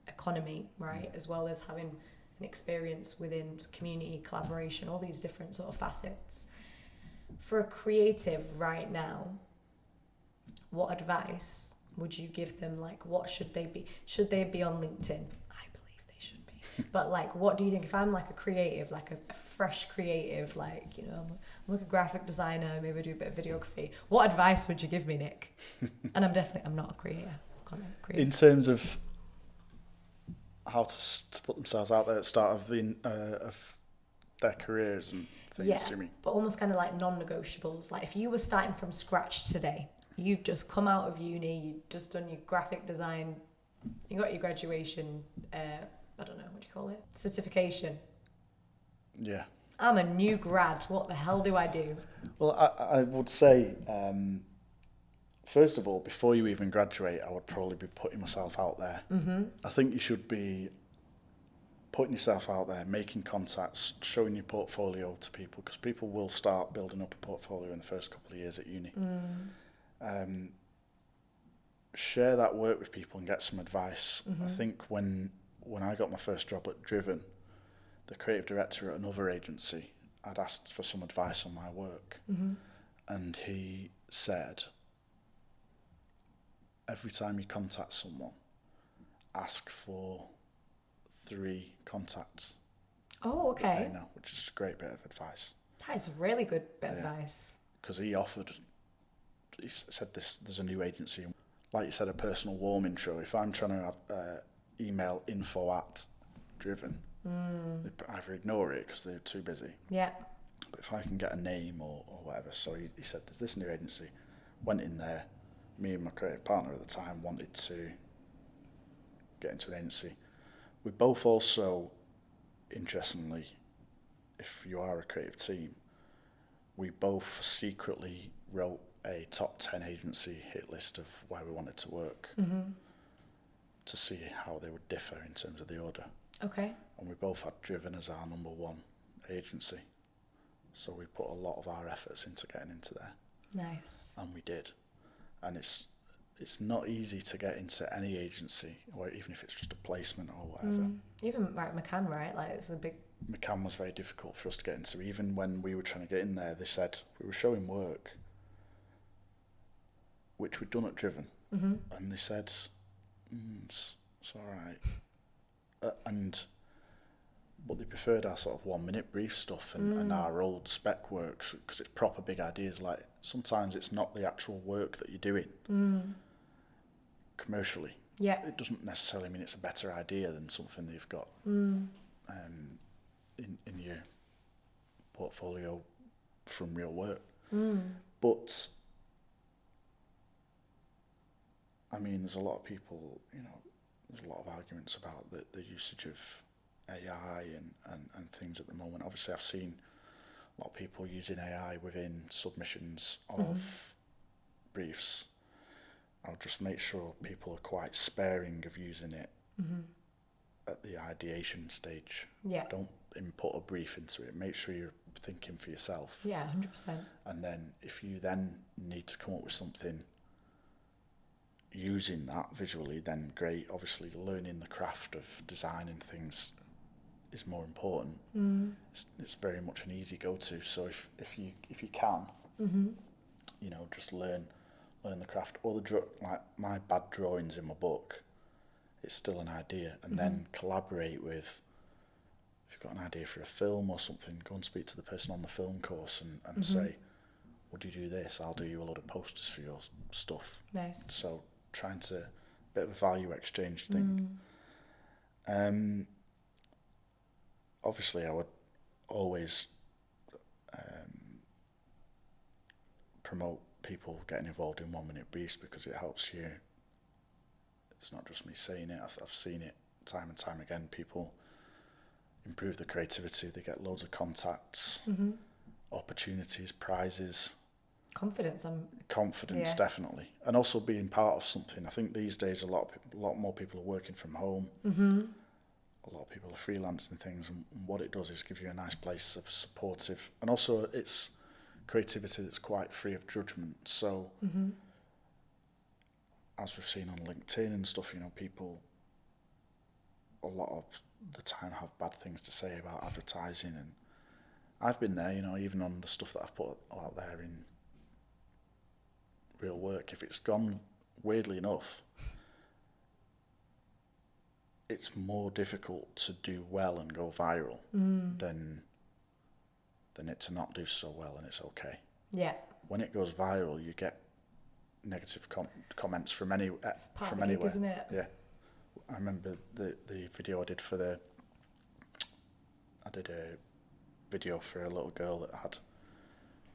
economy, right? As well as having an experience within community collaboration, all these different sort of facets. For a creative right now, what advice would you give them? Like, what should they be? Should they be on LinkedIn? I believe they should be. But like, what do you think? If I'm like a creative, like a fresh creative, like, I'm like a graphic designer, maybe I do a bit of videography. What advice would you give me, Nick? And I'm not a creator. In terms of how to put themselves out there at the start of their careers and things, you mean? But almost kind of like non-negotiables. Like if you were starting from scratch today, you'd just come out of uni, you'd just done your graphic design, you got your graduation, I don't know, what do you call it? Certification. Yeah. I'm a new grad. What the hell do I do? Well, I would say, first of all, before you even graduate, I would probably be putting myself out there. I think you should be putting yourself out there, making contacts, showing your portfolio to people, because people will start building up a portfolio in the first couple of years at uni. Share that work with people and get some advice. I think when I got my first job at Driven, the creative director at another agency, I'd asked for some advice on my work, and he said, every time you contact someone, ask for 3 contacts. Oh, okay. I know, which is a great bit of advice. That is a really good bit of advice. Because he said there's a new agency, like you said, a personal warm intro. If I'm trying to have email info@Driven, they either ignore it because they're too busy. Yeah. But if I can get a name or whatever, so he said there's this new agency, went in there, me and my creative partner at the time wanted to get into an agency. We both also, interestingly, if you are a creative team, we both secretly wrote a top 10 agency hit list of where we wanted to work to see how they would differ in terms of the order. Okay. And we both had Driven as our number 1 agency. So we put a lot of our efforts into getting into there. Nice. And we did. And it's not easy to get into any agency, or even if it's just a placement or whatever. Even like McCann, right? Like it's a big... McCann was very difficult for us to get into. Even when we were trying to get in there, they said we were showing work, which we'd done at Driven, and they said, it's all right. But they preferred our sort of 1-minute brief stuff and our old spec work, because it's proper big ideas. Like sometimes it's not the actual work that you're doing commercially. Yeah. It doesn't necessarily mean it's a better idea than something that you've got in your portfolio from real work. But I mean, there's a lot of people, there's a lot of arguments about the usage of AI and things at the moment. Obviously, I've seen a lot of people using AI within submissions of briefs. I'll just make sure people are quite sparing of using it at the ideation stage. Yeah. Don't input a brief into it. Make sure you're thinking for yourself. Yeah, 100%. And then if you then need to come up with something using that visually, then great. Obviously, learning the craft of designing things is more important. It's very much an easy go-to. So if you can, just learn the craft. Or like my bad drawings in my book, it's still an idea, and then collaborate with. If you've got an idea for a film or something, go and speak to the person on the film course and say, "Would you do this? I'll do you a lot of posters for your stuff." Nice. So trying to bit of a value exchange thing. Obviously, I would always promote people getting involved in 1-minute briefs, because it helps you. It's not just me saying it. I've seen it time and time again. People improve their creativity. They get loads of contacts, opportunities, prizes. Confidence, definitely, and also being part of something. I think these days a lot more people are working from home. A lot of people are freelancing things, and what it does is give you a nice place of supportive, and also it's creativity that's quite free of judgment. So, as we've seen on LinkedIn and stuff, people a lot of the time have bad things to say about advertising, and I've been there. Even on the stuff that I've put out there in real work, if it's gone, weirdly enough, it's more difficult to do well and go viral than it to not do so well, and it's okay. Yeah. When it goes viral, you get negative comments from anywhere. It's part of the gig, isn't it? Yeah. I remember the video I did I did a video for a little girl that had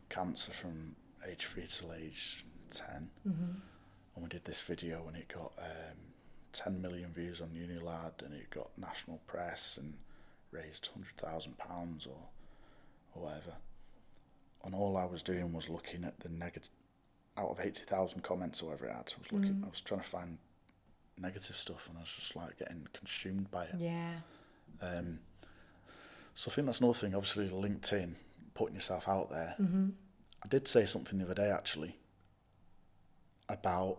cancer from age 3 till age 10. And we did this video, and it got 10 million views on Unilad, and it got national press and raised £100,000 or whatever. And all I was doing was looking at the negative, out of 80,000 comments or whatever it had, I was trying to find negative stuff, and I was just like getting consumed by it. Yeah. So I think that's another thing. Obviously, LinkedIn, putting yourself out there. Mm-hmm. I did say something the other day actually about,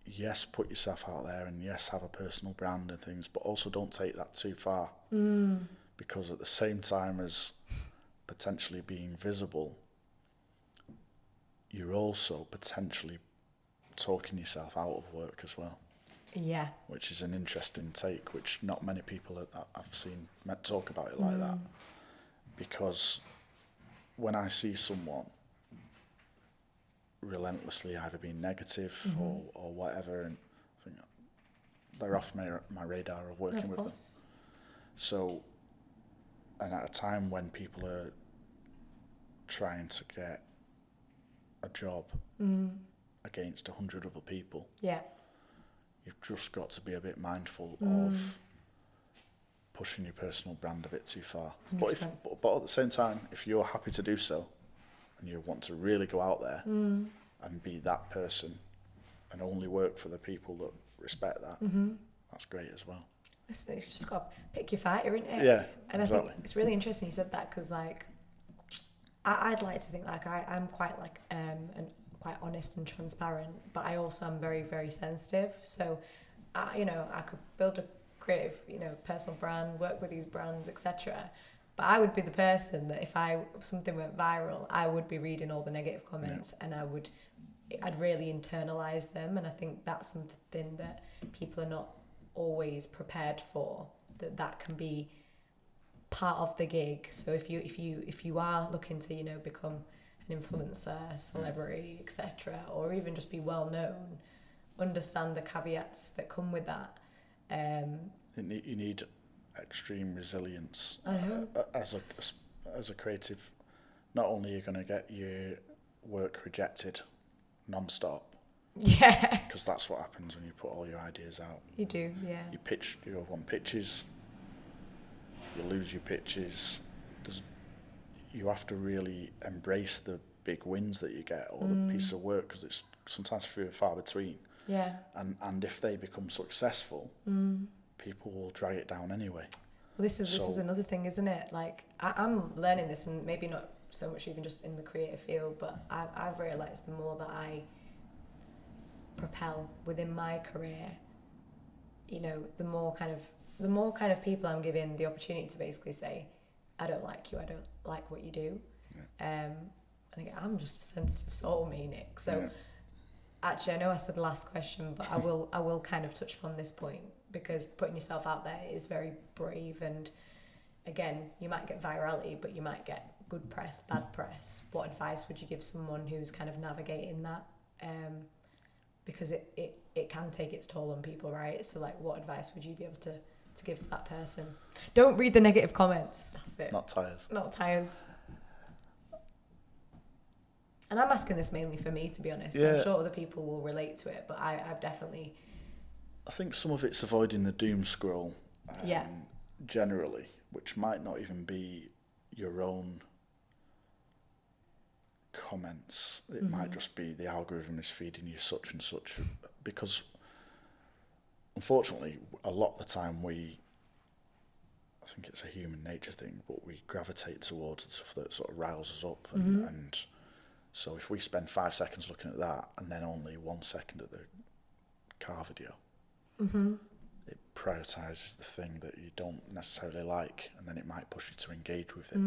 yes, put yourself out there, and yes, have a personal brand and things, but also don't take that too far. Because at the same time as potentially being visible, you're also potentially talking yourself out of work as well. Yeah. Which is an interesting take, which not many people I've seen talk about it like that. Because when I see someone relentlessly either being negative or whatever, and I think they're off my radar of working with them. So, and at a time when people are trying to get a job against 100 other people, you've just got to be a bit mindful of pushing your personal brand a bit too far. But at the same time, if you're happy to do so, and you want to really go out there and be that person and only work for the people that respect that, that's great as well. Listen, you just got to pick your fighter, innit? Yeah, and exactly. I think it's really interesting you said that, because like I'd like to think like I'm quite like and quite honest and transparent, but I also am very, very sensitive. So I could build a creative, personal brand, work with these brands, etc. But I would be the person that if something went viral, I would be reading all the negative comments, and I'd really internalize them. And I think that's something that people are not always prepared for, that can be part of the gig. So if you are looking to become an influencer, celebrity, etc., or even just be well known, understand the caveats that come with that. You need extreme resilience. I know. As a creative, not only are you going to get your work rejected non-stop, because that's what happens when you put all your ideas out. You do, yeah. You want pitches, you lose your pitches. You have to really embrace the big wins that you get, or the piece of work, because it's sometimes few and far between. Yeah. And if they become successful, people will drag it down anyway. Well, this is another thing, isn't it? Like I'm learning this, and maybe not so much even just in the creative field, but I've realised the more that I propel within my career, the more kind of people I'm given the opportunity to basically say, I don't like you, I don't like what you do. And again, I'm just a sensitive soul, me, Nick. So actually, I know I said the last question, but I will kind of touch upon this point, because putting yourself out there is very brave, and again, you might get virality, but you might get good press, bad press. What advice would you give someone who's kind of navigating that? Because it can take its toll on people, right? So like, what advice would you be able to give to that person? Don't read the negative comments. That's it. Not tires. And I'm asking this mainly for me, to be honest. Yeah. I'm sure other people will relate to it, but I've definitely... I think some of it's avoiding the doom scroll, generally, which might not even be your own comments. It might just be the algorithm is feeding you such and such, because unfortunately, a lot of the time I think it's a human nature thing, but we gravitate towards stuff that sort of riles us up, and so if we spend 5 seconds looking at that and then only 1 second at the car video, it prioritises the thing that you don't necessarily like, and then it might push you to engage with it.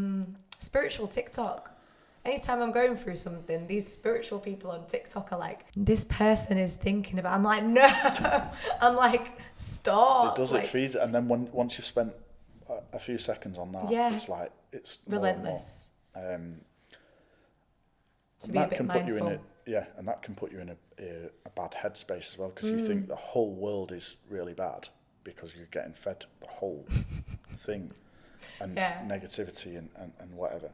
Spiritual TikTok. Anytime I'm going through something, these spiritual people on TikTok are like, this person is thinking about... I'm like, no! I'm like, stop! It does, it feeds it, and then once you've spent a few seconds on that, it's like, it's relentless. To be a bit mindful. And that can put you in a bad headspace as well, because you think the whole world is really bad because you're getting fed the whole thing and negativity and whatever.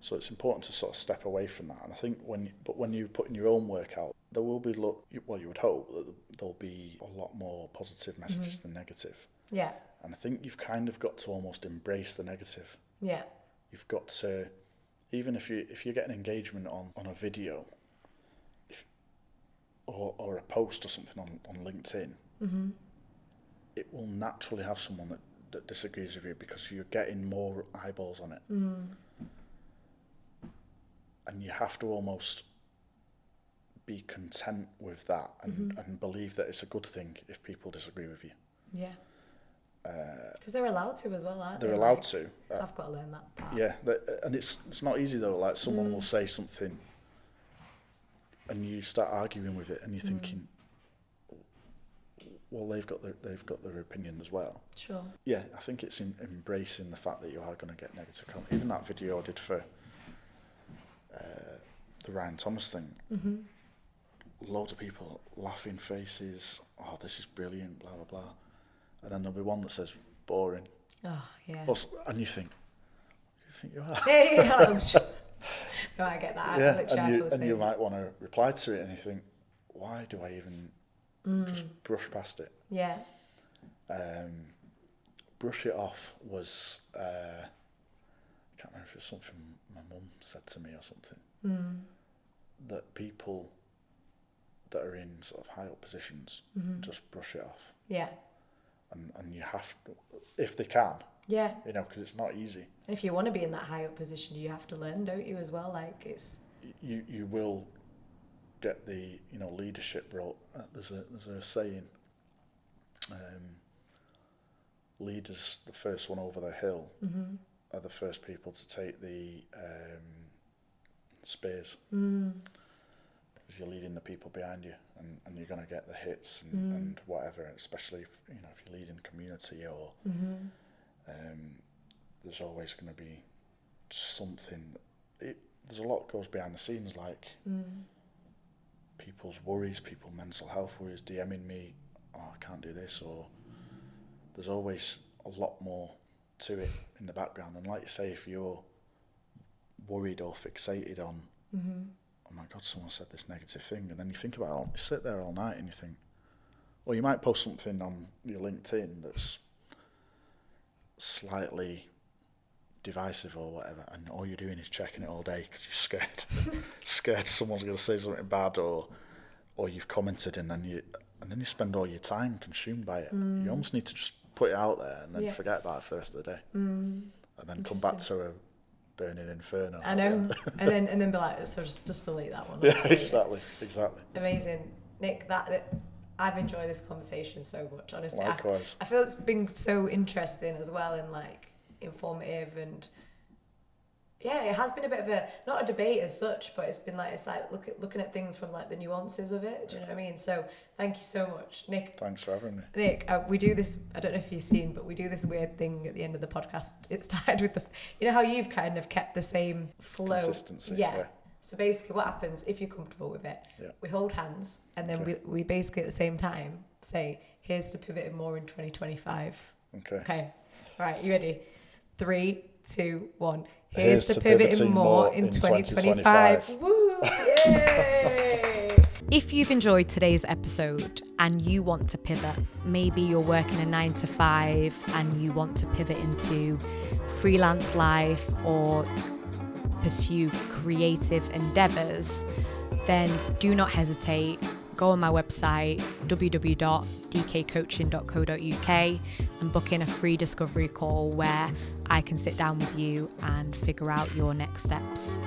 So it's important to sort of step away from that. And I think when you put in your own work out, there will be you would hope that there'll be a lot more positive messages than negative. Yeah. And I think you've kind of got to almost embrace the negative. Yeah. You've got to, even if you get an engagement on a video, or a post or something on LinkedIn, it will naturally have someone that that disagrees with you, because you're getting more eyeballs on it. And you have to almost be content with that and believe that it's a good thing if people disagree with you. Yeah. Because they're allowed to as well, aren't they? They're allowed to. I've got to learn that part. Yeah, and it's not easy though. Like someone will say something, and you start arguing with it, and you're thinking, well, they've got their opinion as well. Sure. Yeah, I think it's embracing the fact that you are going to get negative comment. Even that video I did for the Ryan Thomas thing. Loads of people laughing faces. Oh, this is brilliant. Blah blah blah. And then there'll be one that says boring. Oh yeah. And you think, who do you think you are? Yeah. No, I get that. Yeah, and you might want to reply to it, and you think, why do I even just brush past it? Yeah. Brush it off was, I can't remember if it was something my mum said to me or something, that people that are in sort of high up positions just brush it off. Yeah. And you have to, if they can. Yeah. You know, because it's not easy. If you want to be in that high up position, you have to learn, don't you, as well? Like, it's... You will get the, leadership role. There's a saying, leaders, the first one over the hill, are the first people to take the spears. Because you're leading the people behind you, and you're going to get the hits and whatever, especially if you're leading community or there's always going to be something. There's a lot goes behind the scenes, like people's worries, mental health worries, DMing me, oh, I can't do this, or there's always a lot more to it in the background. And like you say, if you're worried or fixated on, oh my God, someone said this negative thing, and then you think about it, you sit there all night and you think, well, you might post something on your LinkedIn that's slightly divisive or whatever, and all you're doing is checking it all day because you're scared someone's going to say something bad, or you've commented, and then you spend all your time consumed by it. You almost need to just put it out there and then forget about it for the rest of the day, and then come back to a burning inferno. I know, and then be like, so just delete that one. Yeah, exactly. Amazing, Nick. That I've enjoyed this conversation so much. Honestly, likewise. I feel it's been so interesting as well, and like informative, and yeah, it has been a bit of not a debate as such, but it's like looking at things from like the nuances of it. Do you know what I mean? So thank you so much, Nick. Thanks for having me, Nick. We do this. I don't know if you've seen, but we do this weird thing at the end of the podcast. It started with how you've kind of kept the same flow, consistency. Yeah. So basically, what happens if you're comfortable with it? Yeah. We hold hands, and then we basically at the same time say, "Here's to pivoting more in 2025." Okay. Right. You ready? 3, 2, 1. Here's to pivoting more in 2025. Woo! Yay! If you've enjoyed today's episode and you want to pivot, maybe you're working a 9 to 5 and you want to pivot into freelance life or pursue creative endeavors, then do not hesitate. Go on my website, www.dkcoaching.co.uk, and book in a free discovery call where I can sit down with you and figure out your next steps.